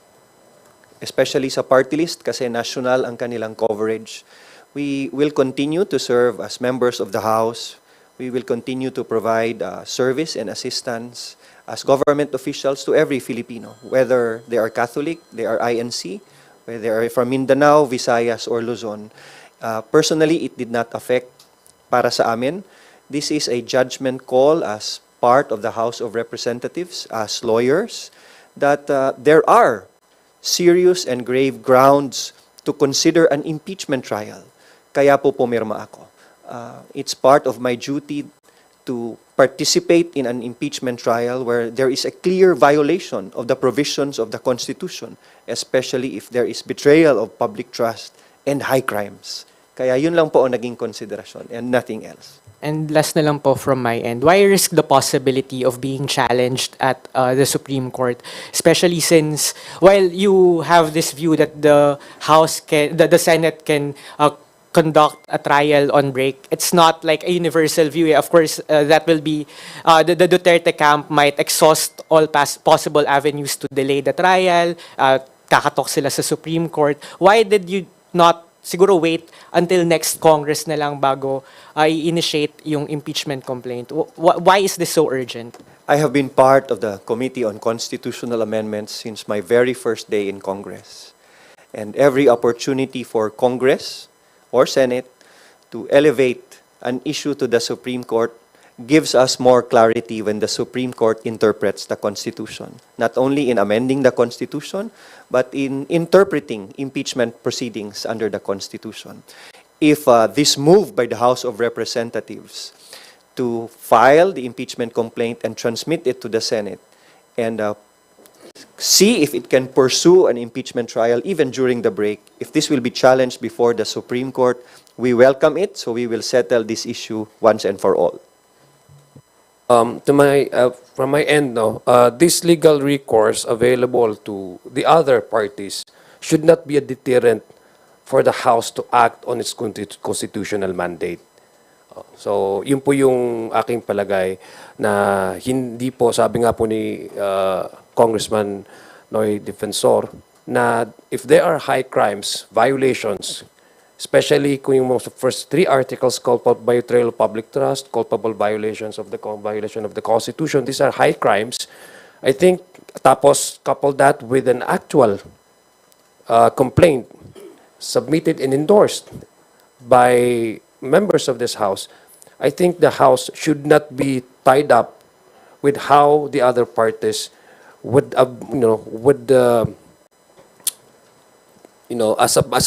especially sa party list kasi national ang kanilang coverage, we will continue to serve as members of the House. We will continue to provide service and assistance as government officials to every Filipino, whether they are Catholic, they are INC, whether they are from Mindanao, Visayas, or Luzon. Personally, it did not affect para sa amin. This is a judgment call as part of the House of Representatives, as lawyers, that there are serious and grave grounds to consider an impeachment trial. Kaya po pumirma ako. It's part of my duty to participate in an impeachment trial where there is a clear violation of the provisions of the Constitution, especially if there is betrayal of public trust and high crimes. Kaya yun lang po ang naging konsiderasyon and nothing else. And last na lang po from my end, why risk the possibility of being challenged at the Supreme Court? Especially since, while you have this view that the the Senate can conduct a trial on break, it's not like a universal view. Of course, that will be, the Duterte camp might exhaust all possible avenues to delay the trial, kakatok sila sa Supreme Court. Why did you not siguro wait until next Congress na lang bago i-initiate yung impeachment complaint? Why is this so urgent? I have been part of the Committee on Constitutional Amendments since my very first day in Congress. And every opportunity for Congress or Senate to elevate an issue to the Supreme Court gives us more clarity when the Supreme Court interprets the Constitution, not only in amending the Constitution, but in interpreting impeachment proceedings under the Constitution. If this move by the House of Representatives to file the impeachment complaint and transmit it to the Senate and see if it can pursue an impeachment trial even during the break, if this will be challenged before the Supreme Court, we welcome it, so we will settle this issue once and for all. From my end, no, this legal recourse available to the other parties should not be a deterrent for the House to act on its constitutional mandate. So, yun po yung aking palagay na hindi po, sabi nga po ni Congressman Noy Defensor, na if there are high crimes, violations, especially kung yung first three articles, culpable betrayal of public trust, culpable violations of the violation of the Constitution, these are high crimes. I think, tapos couple that with an actual complaint submitted and endorsed by members of this House, I think the House should not be tied up with how the other parties would, as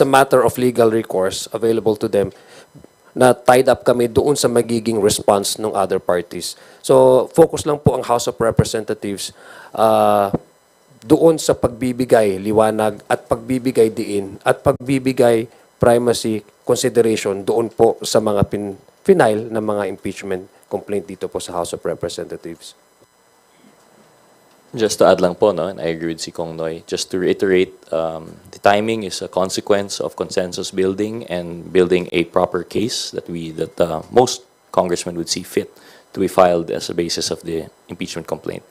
a matter of legal recourse available to them, na tied up kami doon sa magiging response ng other parties. So, focus lang po ang House of Representatives doon sa pagbibigay liwanag at pagbibigay diin at pagbibigay primacy consideration doon po sa mga final na mga impeachment complaint dito po sa House of Representatives. Just to add lang po, no, and I agree with si Kong Noy, just to reiterate, the timing is a consequence of consensus building and building a proper case that most congressmen would see fit to be filed as a basis of the impeachment complaint.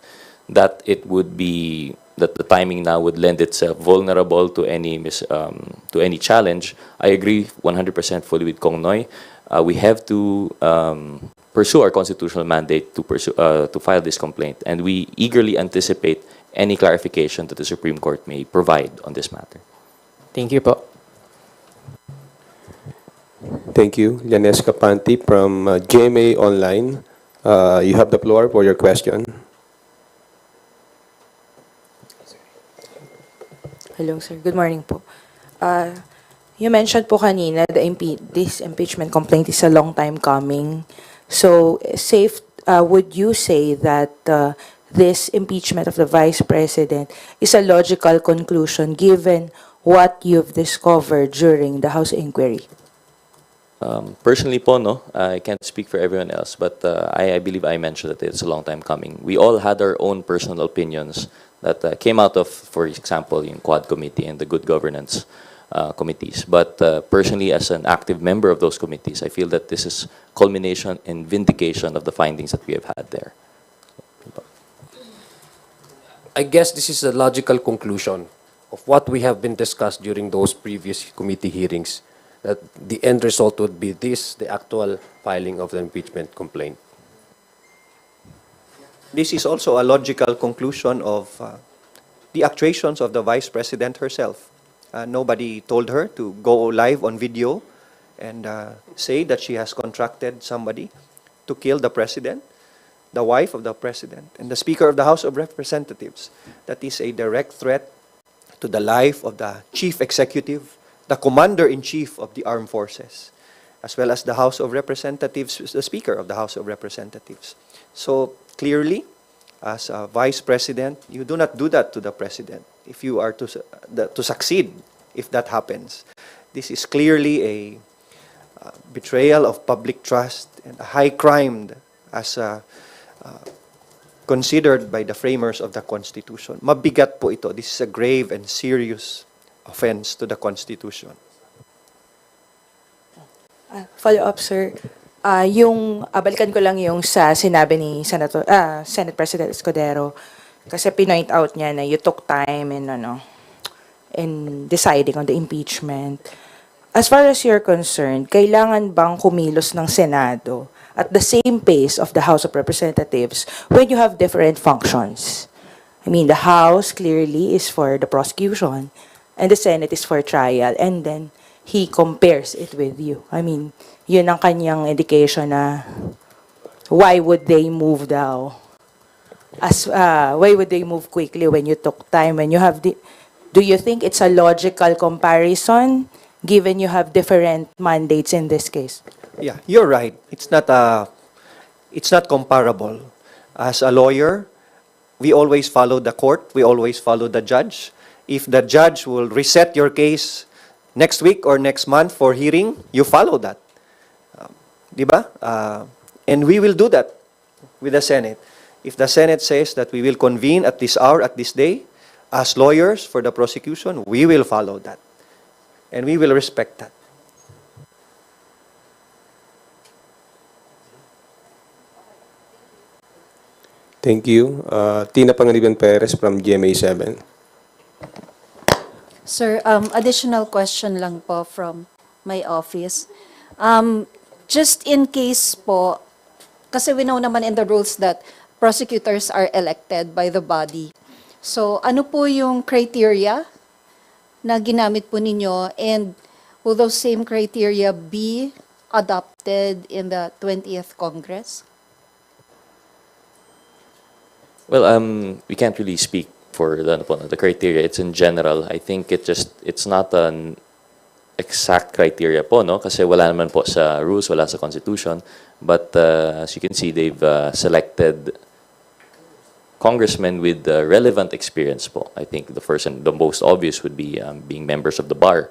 That the timing now would lend itself vulnerable to any challenge. I agree 100% fully with Kong Noy. We have to pursue our constitutional mandate to file this complaint, and we eagerly anticipate any clarification that the Supreme Court may provide on this matter. Thank you po. Thank you. Yanes Kapanti from GMA Online. You have the floor for your question. Hello, sir. Good morning po. You mentioned po kanina this impeachment complaint is a long time coming. So, would you say that this impeachment of the Vice President is a logical conclusion given what you've discovered during the House inquiry? Personally po, no, I can't speak for everyone else, but I believe I mentioned that it's a long time coming. We all had our own personal opinions that came out of, for example, in Quad Committee and the Good Governance committees. But personally, as an active member of those committees, I feel that this is culmination and vindication of the findings that we have had there. I guess this is a logical conclusion of what we have been discussed during those previous committee hearings, that the end result would be the actual filing of the impeachment complaint. This is also a logical conclusion of the actuations of the Vice President herself. Nobody told her to go live on video and say that she has contracted somebody to kill the President. the wife of the President, and the Speaker of the House of Representatives. That is a direct threat to the life of the Chief Executive, the Commander-in-Chief of the Armed Forces, as well as the House of Representatives, the Speaker of the House of Representatives. So clearly, as a Vice President, you do not do that to the President if you are to succeed, if that happens. This is clearly a betrayal of public trust and a high crime as considered by the framers of the Constitution. Mabigat po ito. This is a grave and serious offense to the Constitution. Follow-up, sir. Balikan ko lang yung sa sinabi ni Senate President Escudero kasi pinoint out niya na you took time in deciding on the impeachment. As far as you're concerned, kailangan bang kumilos ng Senado at the same pace of the House of Representatives when you have different functions? I mean, the House clearly is for the prosecution and the Senate is for trial, and then he compares it with you. I mean, yun ang kanyang indication na why would they move why would they move quickly when you took time, when you have do you think it's a logical comparison given you have different mandates in this case? Yeah, you're right. It's not comparable. As a lawyer, we always follow the court, we always follow the judge. If the judge will reset your case next week or next month for hearing, you follow that. Diba? And we will do that with the Senate. If the Senate says that we will convene at this hour, at this day, as lawyers for the prosecution, we will follow that. And we will respect that. Thank you. Tina Pangaliban Perez from GMA7. Sir, additional question lang po from my office. Just in case po, kasi we know naman in the rules that prosecutors are elected by the body. So, ano po yung criteria na ginamit po ninyo, and will those same criteria be adopted in the 20th Congress? Well, we can't really speak for the criteria. It's in general. I think it's not an exact criteria po, no? Kasi wala naman po sa rules, wala sa Constitution. But as you can see, they've selected congressmen with relevant experience po. I think the first and the most obvious would be being members of the bar.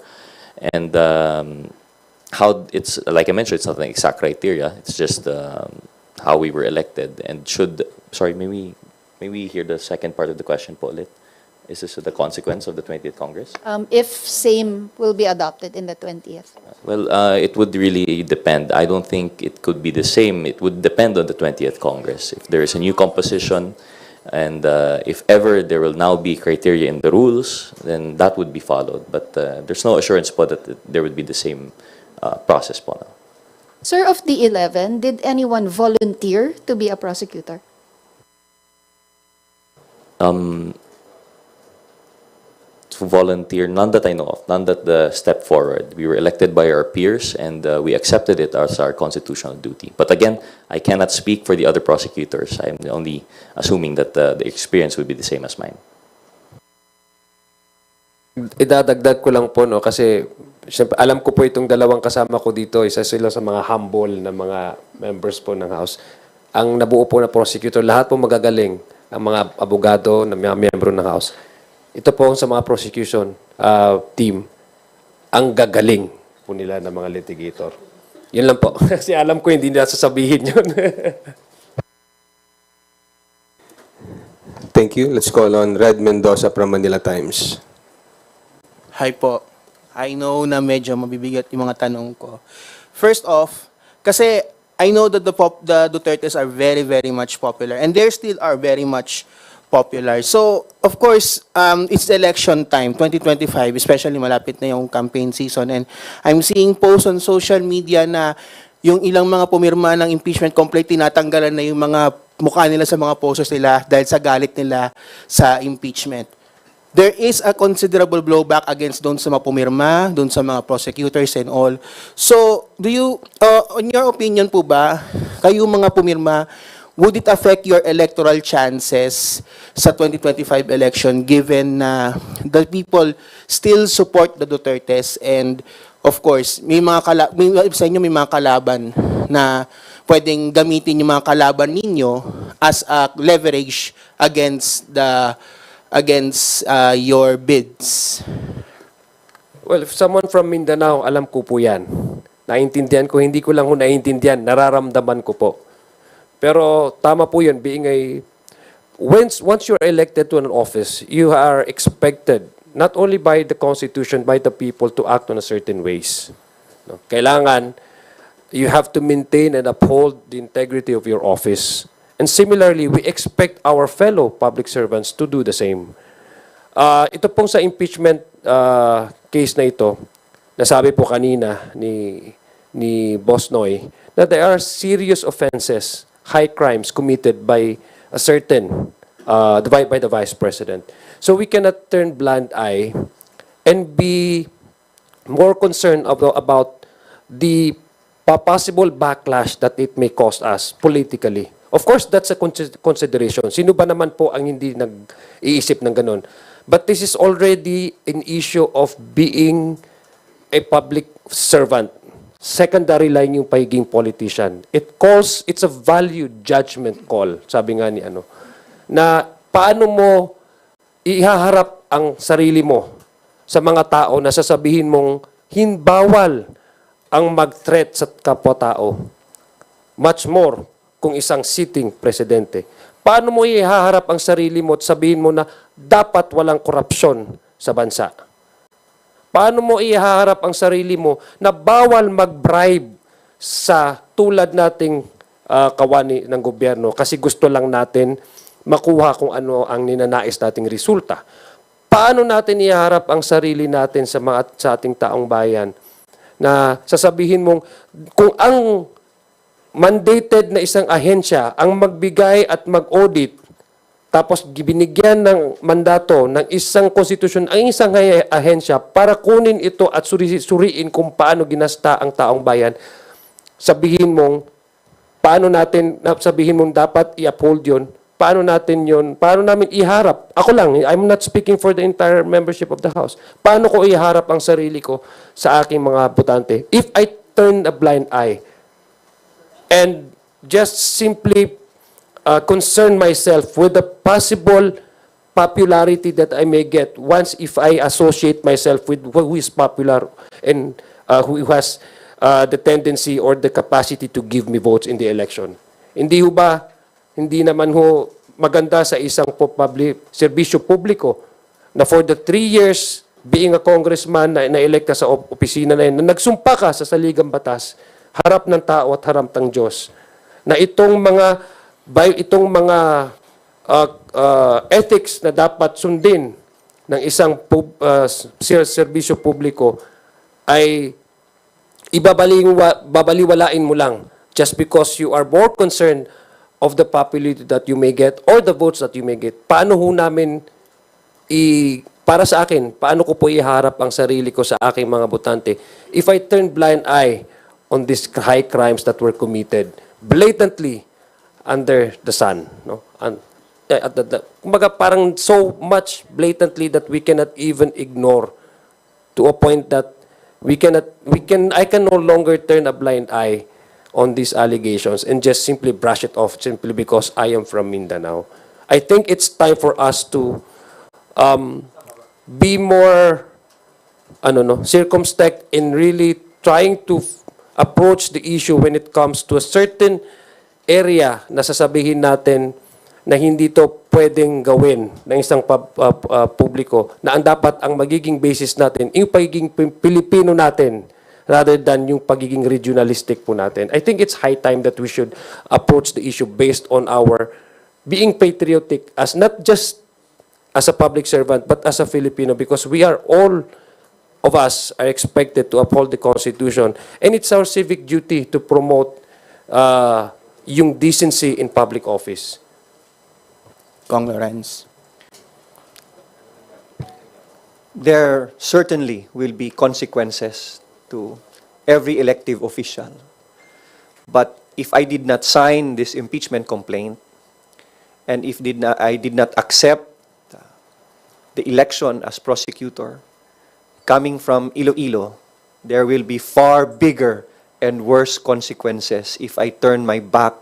And how it's, like I mentioned, it's not an exact criteria. It's just how we were elected. And sorry, may we hear the second part of the question po ulit? Is this the consequence of the 20th Congress? If same will be adopted in the 20th? Well, it would really depend. I don't think it could be the same. It would depend on the 20th Congress. If there is a new composition, and if ever there will now be criteria in the rules, then that would be followed. But there's no assurance po that there would be the same process po now. Sir, of the 11, did anyone volunteer to be a prosecutor? To volunteer, none that I know of, none that stepped forward. We were elected by our peers, and we accepted it as our constitutional duty. But again, I cannot speak for the other prosecutors. I'm only assuming that the experience would be the same as mine. Idadagdag ko lang po, no, kasi siyempre, alam ko po itong dalawang kasama ko dito, isa sila sa mga humble na mga members po ng House. Ang nabuo po na prosecutor, lahat po magagaling, ang mga abogado na mga miyembro ng House. Ito po sa mga prosecution team, ang gagaling po nila ng mga litigator. Yun lang po. Kasi alam ko hindi nila sasabihin yun. Thank you. Let's call on Red Mendoza from Manila Times. Hi po. I know na medyo mabibigat yung mga tanong ko. First off, kasi I know that the Dutertes are very, very much popular, and they still are very much popular. So, of course, it's election time, 2025, especially malapit na yung campaign season, and I'm seeing posts on social media na yung ilang mga pumirma ng impeachment complaint, tinatanggalan na yung mga mukha nila sa mga posters nila dahil sa galit nila sa impeachment. There is a considerable blowback against doon sa mga pumirma, doon sa mga prosecutors and all. So, do you, in your opinion po ba, kayo mga pumirma, would it affect your electoral chances sa 2025 election given na the people still support the Dutertes and of course, sa inyo may mga kalaban na pwedeng gamitin yung mga kalaban ninyo as a leverage against your bids? Well, if someone from Mindanao, alam ko po yan. Naintindihan ko, hindi ko lang ho naintindihan, nararamdaman ko po. Pero tama po yun, being once you're elected to an office, you are expected, not only by the Constitution, by the people to act on a certain ways. No? Kailangan, you have to maintain and uphold the integrity of your office. And similarly, we expect our fellow public servants to do the same. Ito pong sa impeachment case na ito, nasabi po kanina ni Boss Noy, that there are serious offenses, high crimes committed by a certain, by the Vice President. So we cannot turn blind eye and be more concerned about the possible backlash that it may cost us politically. Of course, that's a consideration. Sino ba naman po ang hindi nag-iisip ng ganun? But this is already an issue of being a public servant. Secondary line yung pagiging politician. It's a value judgment call, sabi nga ni na paano mo ihaharap ang sarili mo sa mga tao na sasabihin mong bawal ang mag-threat sa kapwa-tao. Much more kung isang sitting presidente. Paano mo ihaharap ang sarili mo at sabihin mo na dapat walang korupsyon sa bansa? Paano mo ihaharap ang sarili mo na bawal mag-bribe sa tulad nating kawani ng gobyerno kasi gusto lang natin makuha kung ano ang ninanais nating resulta? Paano natin ihaharap ang sarili natin sa ating taong bayan na sasabihin mong kung ang mandated na isang ahensya ang magbigay at mag-audit tapos binigyan ng mandato ng isang konstitusyon ang isang ahensya para kunin ito at suriin kung paano ginasta ang taong bayan, sabihin mong sabihin mong dapat i-uphold yun, paano namin iharap? Ako lang, I'm not speaking for the entire membership of the House. Paano ko iharap ang sarili ko sa aking mga botante? If I turn a blind eye and just simply concern myself with the possible popularity that I may get if I associate myself with who is popular and who has the tendency or the capacity to give me votes in the election. Hindi naman ho maganda sa isang serbisyo publiko na for the 3 years being a congressman na naelekta sa opisina na yun, na nagsumpa ka sa saligang batas, harap ng tao at harap ng Diyos, na itong mga ethics na dapat sundin ng isang serbisyo publiko ay babaliwalain mo lang just because you are more concerned of the popularity that you may get or the votes that you may get. Paano ho namin para sa akin, paano ko po iharap ang sarili ko sa aking mga botante if I turn blind eye on these high crimes that were committed blatantly under the sun, no? Kumbaga parang so much blatantly that we cannot even ignore to a point that I can no longer turn a blind eye on these allegations and just simply brush it off simply because I am from Mindanao. I think it's time for us to be more circumspect in really trying to approach the issue when it comes to a certain area na sasabihin natin na hindi to pwedeng gawin ng isang publiko na ang magiging basis natin yung pagiging Pilipino natin rather than yung pagiging regionalistic po natin. I think it's high time that we should approach the issue based on our being patriotic as not just as a public servant but as a Filipino because we are all of us are expected to uphold the Constitution and it's our civic duty to promote yung decency in public office. Kong Lawrence. There certainly will be consequences to every elective official. But if I did not sign this impeachment complaint, and if I did not accept the election as prosecutor, coming from Iloilo, there will be far bigger and worse consequences if I turn my back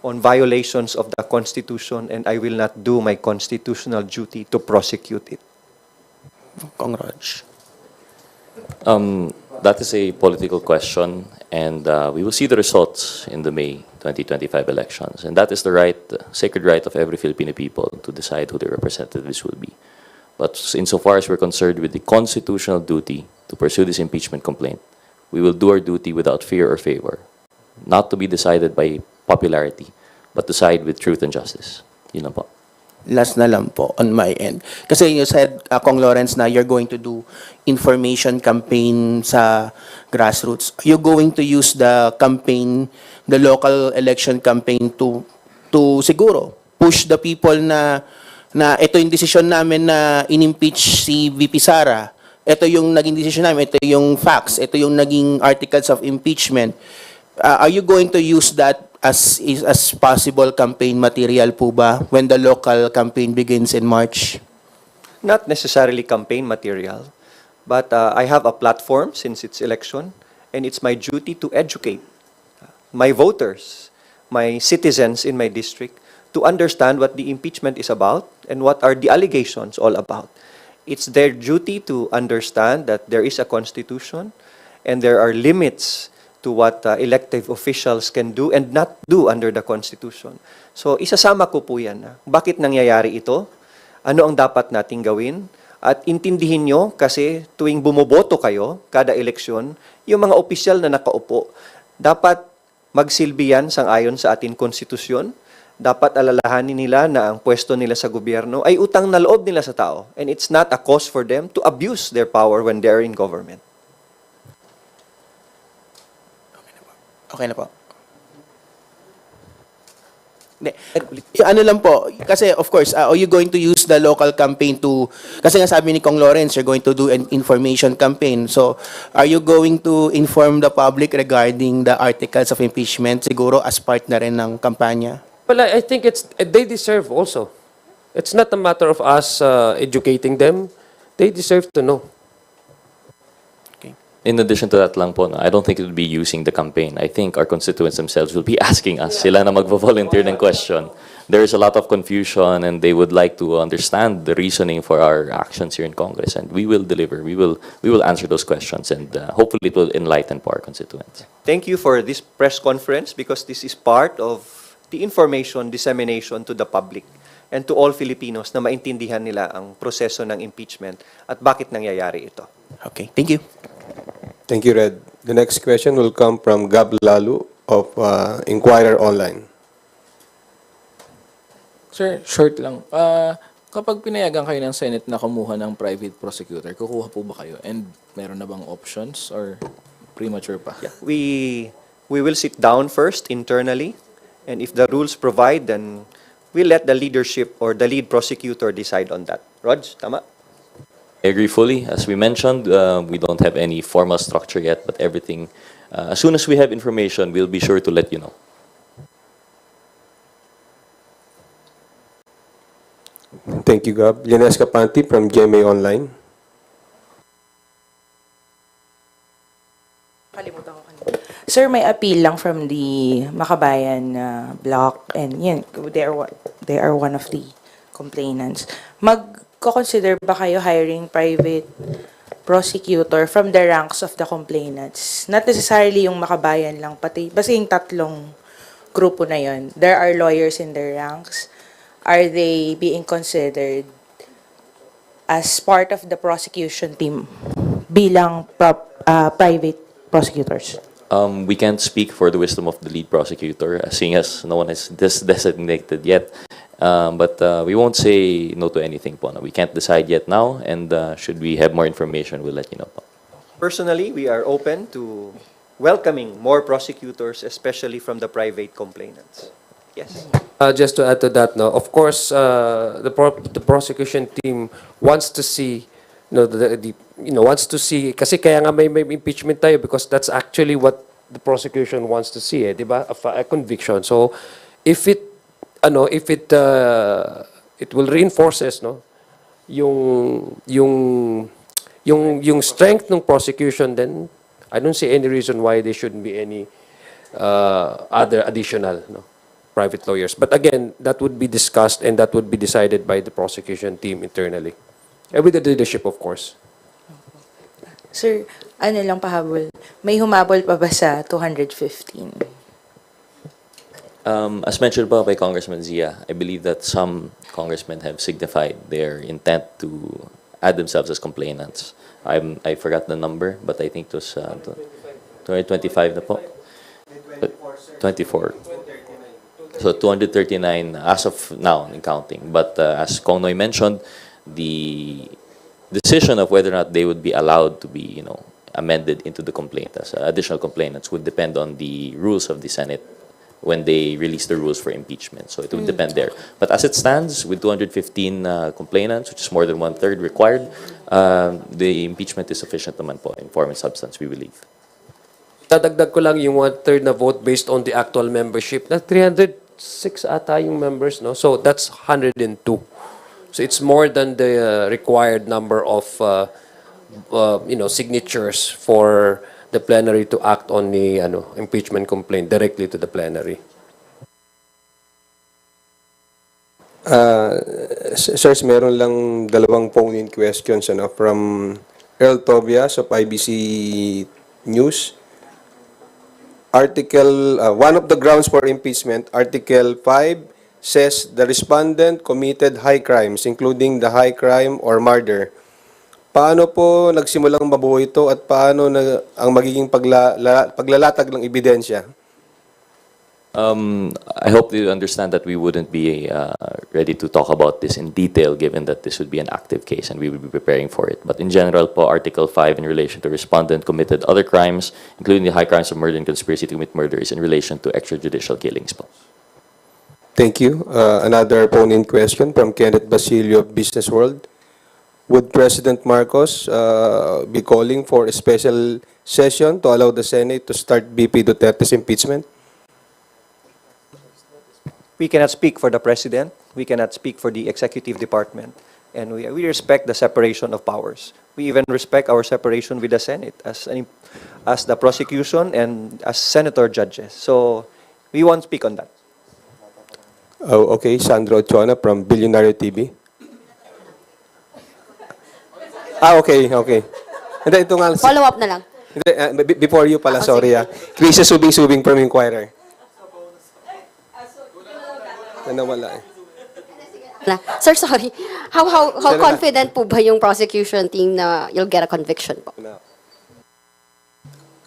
on violations of the Constitution and I will not do my constitutional duty to prosecute it. Congrats. That is a political question, and we will see the results in the May 2025 elections. And that is the right, sacred right of every Filipino people to decide who their representatives will be. But insofar as we're concerned with the constitutional duty to pursue this impeachment complaint, we will do our duty without fear or favor, not to be decided by popularity, but to side with truth and justice. Yun lang po. Last na lang po on my end. Kasi you said, Kong Lawrence, na you're going to do information campaign sa grassroots. Are you going to use the campaign, the local election campaign to siguro push the people na ito yung decision namin na in-impeach si VP Sara, ito yung naging decision namin, ito yung facts, ito yung naging articles of impeachment. Are you going to use that as possible campaign material po ba when the local campaign begins in March? Not necessarily campaign material, but I have a platform since it's election, and it's my duty to educate my voters, my citizens in my district, to understand what the impeachment is about and what are the allegations all about. It's their duty to understand that there is a constitution and there are limits to what elective officials can do and not do under the Constitution. So, isasama ko po yan. Bakit nangyayari ito? Ano ang dapat nating gawin? At intindihin nyo kasi tuwing bumoboto kayo, kada eleksyon, yung mga opisyal na nakaupo, dapat magsilbi yan sang-ayon sa ating konstitusyon. Dapat alalahanin nila na ang pwesto nila sa gobyerno ay utang na loob nila sa tao. And it's not a cause for them to abuse their power when they're in government. Okay na po. Ano lang po, kasi of course, are you going to use the local campaign to, kasi nga sabi ni Kong Lawrence, you're going to do an information campaign. So, are you going to inform the public regarding the articles of impeachment, siguro as part na rin ng kampanya? Well, I think they deserve also. It's not a matter of us educating them. They deserve to know. In addition to that lang po, I don't think it would be using the campaign. I think our constituents themselves will be asking us. Sila na magvo-volunteer ng question. There is a lot of confusion and they would like to understand the reasoning for our actions here in Congress. And we will deliver. We will answer those questions and hopefully it will enlighten po our constituents. Thank you for this press conference because this is part of the information dissemination to the public and to all Filipinos na maintindihan nila ang proseso ng impeachment at bakit nangyayari ito. Okay, thank you. Thank you, Red. The next question will come from Gab Lalu of Inquirer Online. Sir, short lang. Kapag pinayagan kayo ng Senate na kumuha ng private prosecutor, kukuha po ba kayo? And meron na bang options or premature pa? Yeah. We will sit down first internally, and if the rules provide, then we'll let the leadership or the lead prosecutor decide on that. Rog, tama? I agree fully. As we mentioned, we don't have any formal structure yet, but everything, as soon as we have information, we'll be sure to let you know. Thank you, Gab. Lines Capanti from GMA Online. Kalimutan ko kanina. Sir, may appeal lang from the Makabayan block and yun, they are one of the complainants. Mag-consider ba kayo hiring private prosecutor from the ranks of the complainants? Not necessarily yung Makabayan lang, pati basta yung tatlong grupo na yun. There are lawyers in their ranks. Are they being considered as part of the prosecution team bilang private prosecutors? We can't speak for the wisdom of the lead prosecutor, seeing as no one has designated yet. But we won't say no to anything po. We can't decide yet now, and should we have more information, we'll let you know po. Personally, we are open to welcoming more prosecutors, especially from the private complainants. Yes. Just to add to that, no, of course, the prosecution team wants to see, wants to see, kasi kaya nga may impeachment tayo because that's actually what the prosecution wants to see, di ba? A conviction. So if it it will reinforces, no, yung strength ng prosecution, then I don't see any reason why there shouldn't be any other additional, no, private lawyers. But again, that would be discussed and that would be decided by the prosecution team internally. And with the leadership, of course. Sir, ano lang pahabol, may humabol pa ba sa 215? As mentioned by Congressman Zia, I believe that some congressmen have signified their intent to add themselves as complainants. I forgot the number, but I think it was 225 na po. 24. So 239 as of now in counting. But as Kong Noy mentioned, the decision of whether or not they would be allowed to be, amended into the complaint as additional complainants would depend on the rules of the Senate when they release the rules for impeachment. So it would depend there. But as it stands, with 215 complainants, which is more than 1/3 required, the impeachment is sufficient naman po in form and substance, we believe. Dadagdag ko lang yung 1/3 na vote based on the actual membership. Na 306 ata yung members, no? So that's 102. So it's more than the required number of signatures for the plenary to act on the impeachment complaint directly to the plenary. Sirs, meron lang dalawang phone-in questions from Earl Tobias of IBC News. One of the grounds for impeachment, Article 5, says the respondent committed high crimes, including the high crime or murder. Paano po nagsimulang mabuo ito at paano ang magiging paglalatag ng ebidensya? I hope you understand that we wouldn't be ready to talk about this in detail, given that this would be an active case and we would be preparing for it. But in general, po, Article 5 in relation to respondent committed other crimes, including the high crimes of murder and conspiracy to commit murder, is in relation to extrajudicial killings, po. Thank you. Another phone-in question from Kenneth Basilio of Business World. Would President Marcos be calling for a special session to allow the Senate to start BP Duterte's impeachment? We cannot speak for the President. We cannot speak for the Executive Department. And we respect the separation of powers. We even respect our separation with the Senate as the prosecution and as senator judges. So we won't speak on that. Oh, okay. Sandro Ochoa from Billionaire TV. Okay. Hindi, ito nga. Follow up na lang. Hindi, before you pala, sorry. Krisa Subing from Inquirer. Nawala eh. Sir, sorry. How confident po ba yung prosecution team na you'll get a conviction po?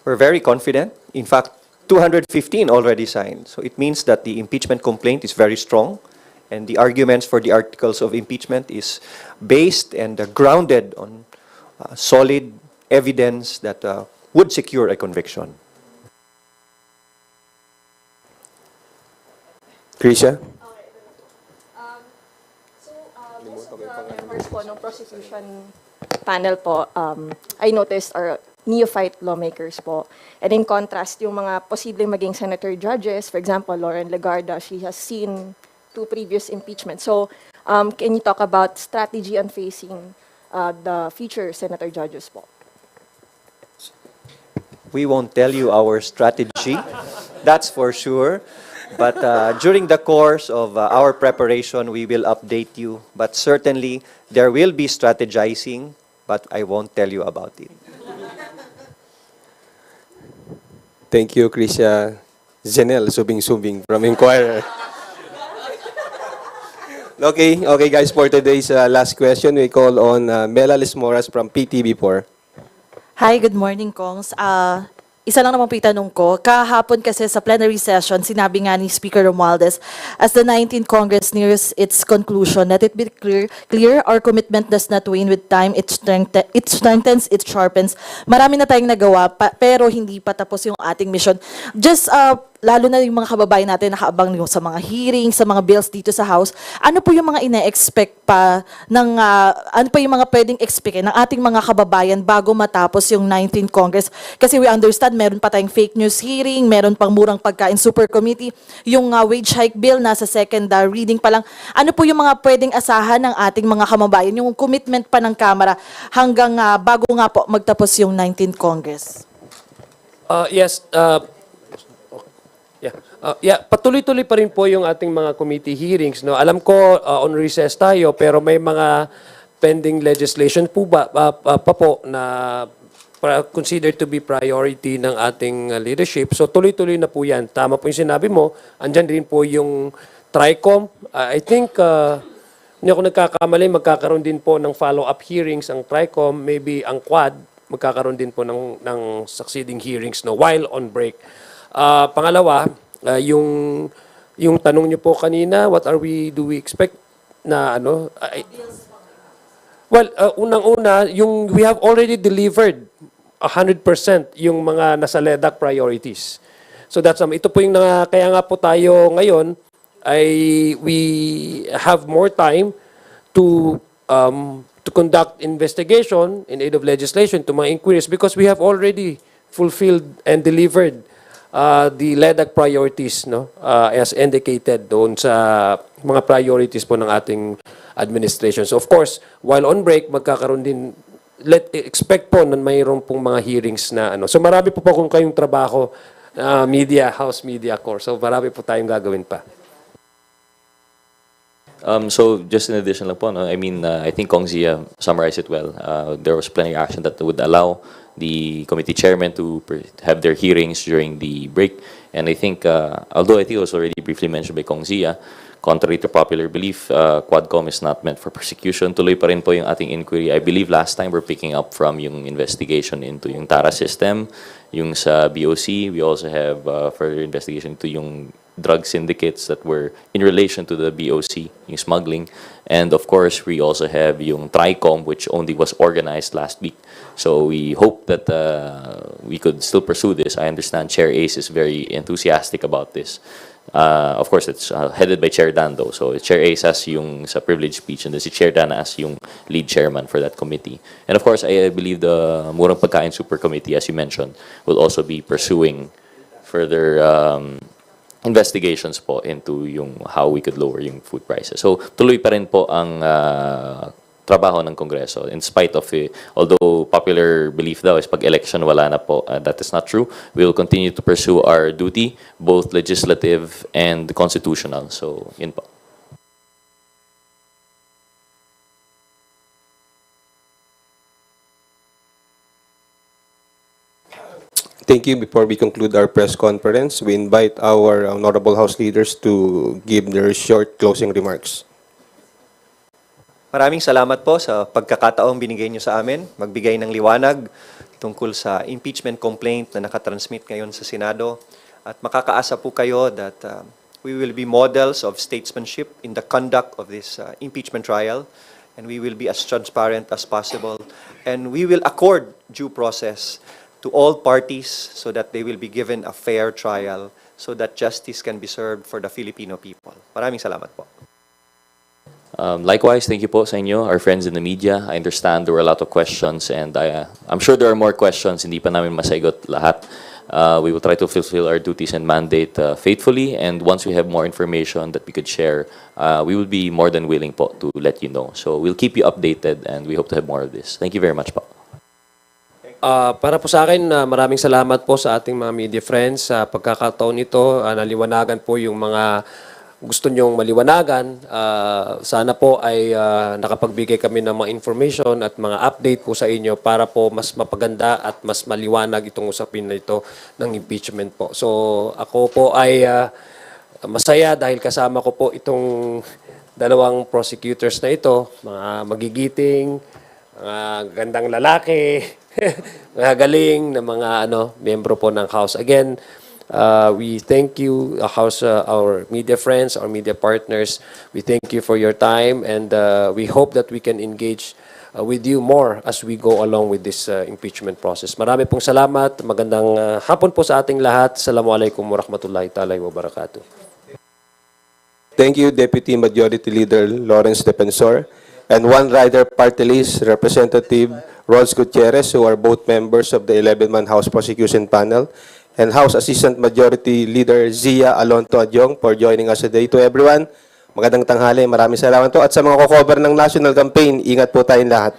We're very confident. In fact, 215 already signed. So it means that the impeachment complaint is very strong. And the arguments for the articles of impeachment is based and grounded on solid evidence that would secure a conviction. Krisha? Most of the members po ng prosecution panel po, I noticed are neophyte lawmakers po. And in contrast, yung mga posibleng maging senator judges, for example, Lauren Legarda, she has seen 2 previous impeachments. So, can you talk about strategy on facing the future senator judges po? We won't tell you our strategy, that's for sure. But during the course of our preparation, we will update you. But certainly, there will be strategizing, but I won't tell you about it. Thank you, Krisha. Janelle Subing from Inquirer. Okay, guys, for today's last question, we call on Mela Lismoras from PTV4. Hi, good morning, Kongs. Isa lang naman po itanong ko. Kahapon kasi sa plenary session, sinabi nga ni Speaker Romualdez, as the 19th Congress nears its conclusion, let it be clear our commitment does not wane with time. It strengthens, it sharpens. Marami na tayong nagawa, pero hindi pa tapos yung ating mission. Just lalo na yung mga kababayan natin nakaabang yung sa mga hearings, sa mga bills dito sa House, ano po yung mga ine-expect pa ng, ano pa yung mga pwedeng expect ng ating mga kababayan bago matapos yung 19th Congress? Kasi we understand meron pa tayong fake news hearing, meron pang murang pagkain super committee, yung wage hike bill nasa second reading pa lang. Ano po yung mga pwedeng asahan ng ating mga kababayan, yung commitment pa ng Kamara hanggang bago nga po magtapos yung 19th Congress? Yes, patuloy-tuloy pa rin po yung ating mga committee hearings. No? Alam ko on recess tayo pero may mga pending legislation po pa po na considered to be priority ng ating leadership. So tuloy-tuloy na po yan. Tama po yung sinabi mo. Andyan din po yung TRICOM. I think hindi ako nagkakamali, magkakaroon din po ng follow-up hearings ang TRICOM, maybe ang Quad, magkakaroon din po ng succeeding hearings no, while on break. Pangalawa, yung tanong niyo po kanina, do we expect na ano? Unang-una, we have already delivered 100% yung mga nasa LEDAC priorities. So ito po yung kaya nga po tayo ngayon we have more time to conduct investigation in aid of legislation to mga inquiries because we have already fulfilled and delivered the LEDAC priorities, no, as indicated doon sa mga priorities po ng ating administration. So of course, while on break, magkakaroon din, expect po na mayroon pong mga hearings na ano. So marami po kung kayong trabaho, House Media Corps. So marami po tayong gagawin pa. So just in addition lang po, no, I mean, I think Kong Zia summarized it well. There was plenty of action that would allow the committee chairman to have their hearings during the break. And I think, although I think it was already briefly mentioned by Kong Zia, contrary to popular belief, Quadcom is not meant for persecution. Tuloy pa rin po yung ating inquiry. I believe last time we're picking up from yung investigation into yung TARA system, yung sa BOC. We also have further investigation into yung drug syndicates that were in relation to the BOC, yung smuggling. And of course, we also have yung TRICOM, which only was organized last week. So we hope that we could still pursue this. I understand Chair Ace is very enthusiastic about this. Of course, it's headed by Chair Dan, though. So Chair Ace as yung sa privilege speech, and then si Chair Dan as yung lead chairman for that committee. And of course, I believe the Murang Pagkain Super Committee, as you mentioned, will also be pursuing further investigations po into yung how we could lower yung food prices. So tuloy pa rin po ang trabaho ng Kongreso in spite of although popular belief daw is pag election wala na po, that is not true. We will continue to pursue our duty, both legislative and constitutional. So yun po. Thank you. Before we conclude our press conference, we invite our honorable House leaders to give their short closing remarks. Maraming salamat po sa pagkakataong binigay niyo sa amin, magbigay ng liwanag tungkol sa impeachment complaint na nakatransmit ngayon sa Senado. At makakaasa po kayo that we will be models of statesmanship in the conduct of this impeachment trial, and we will be as transparent as possible, and we will accord due process to all parties so that they will be given a fair trial so that justice can be served for the Filipino people. Maraming salamat po. Likewise, thank you po sa inyo, our friends in the media. I understand there were a lot of questions and I'm sure there are more questions. Hindi pa namin masagot lahat. We will try to fulfill our duties and mandate faithfully, and once we have more information that we could share, we will be more than willing po to let you know. So we'll keep you updated and we hope to have more of this. Thank you very much po. Para po sa akin, maraming salamat po sa ating mga media friends sa pagkakataon ito. Naliwanagan po yung mga gusto nyong maliwanagan. Sana po ay nakapagbigay kami ng mga information at mga update po sa inyo para po mas mapaganda at mas maliwanag itong usapin na ito ng impeachment po. So ako po ay masaya dahil kasama ko po itong dalawang prosecutors na ito, mga magigiting, mga gandang lalaki, mga galing na mga miyembro po ng House. Again, we thank you, House, our media friends, our media partners. We thank you for your time, and we hope that we can engage with you more as we go along with this impeachment process. Marami pong salamat. Magandang hapon po sa ating lahat. Assalamualaikum warahmatullahi ta'ala wabarakatuh. Thank you, Deputy Majority Leader Lawrence Defensor, and One Rider Party List Representative Ros Gutierrez, who are both members of the 11-man House Prosecution Panel, and House Assistant Majority Leader Zia Alonto Adjong for joining us today. To everyone, magandang tanghali, maraming salamat po. At sa mga ko-cover ng national campaign, ingat po tayong lahat.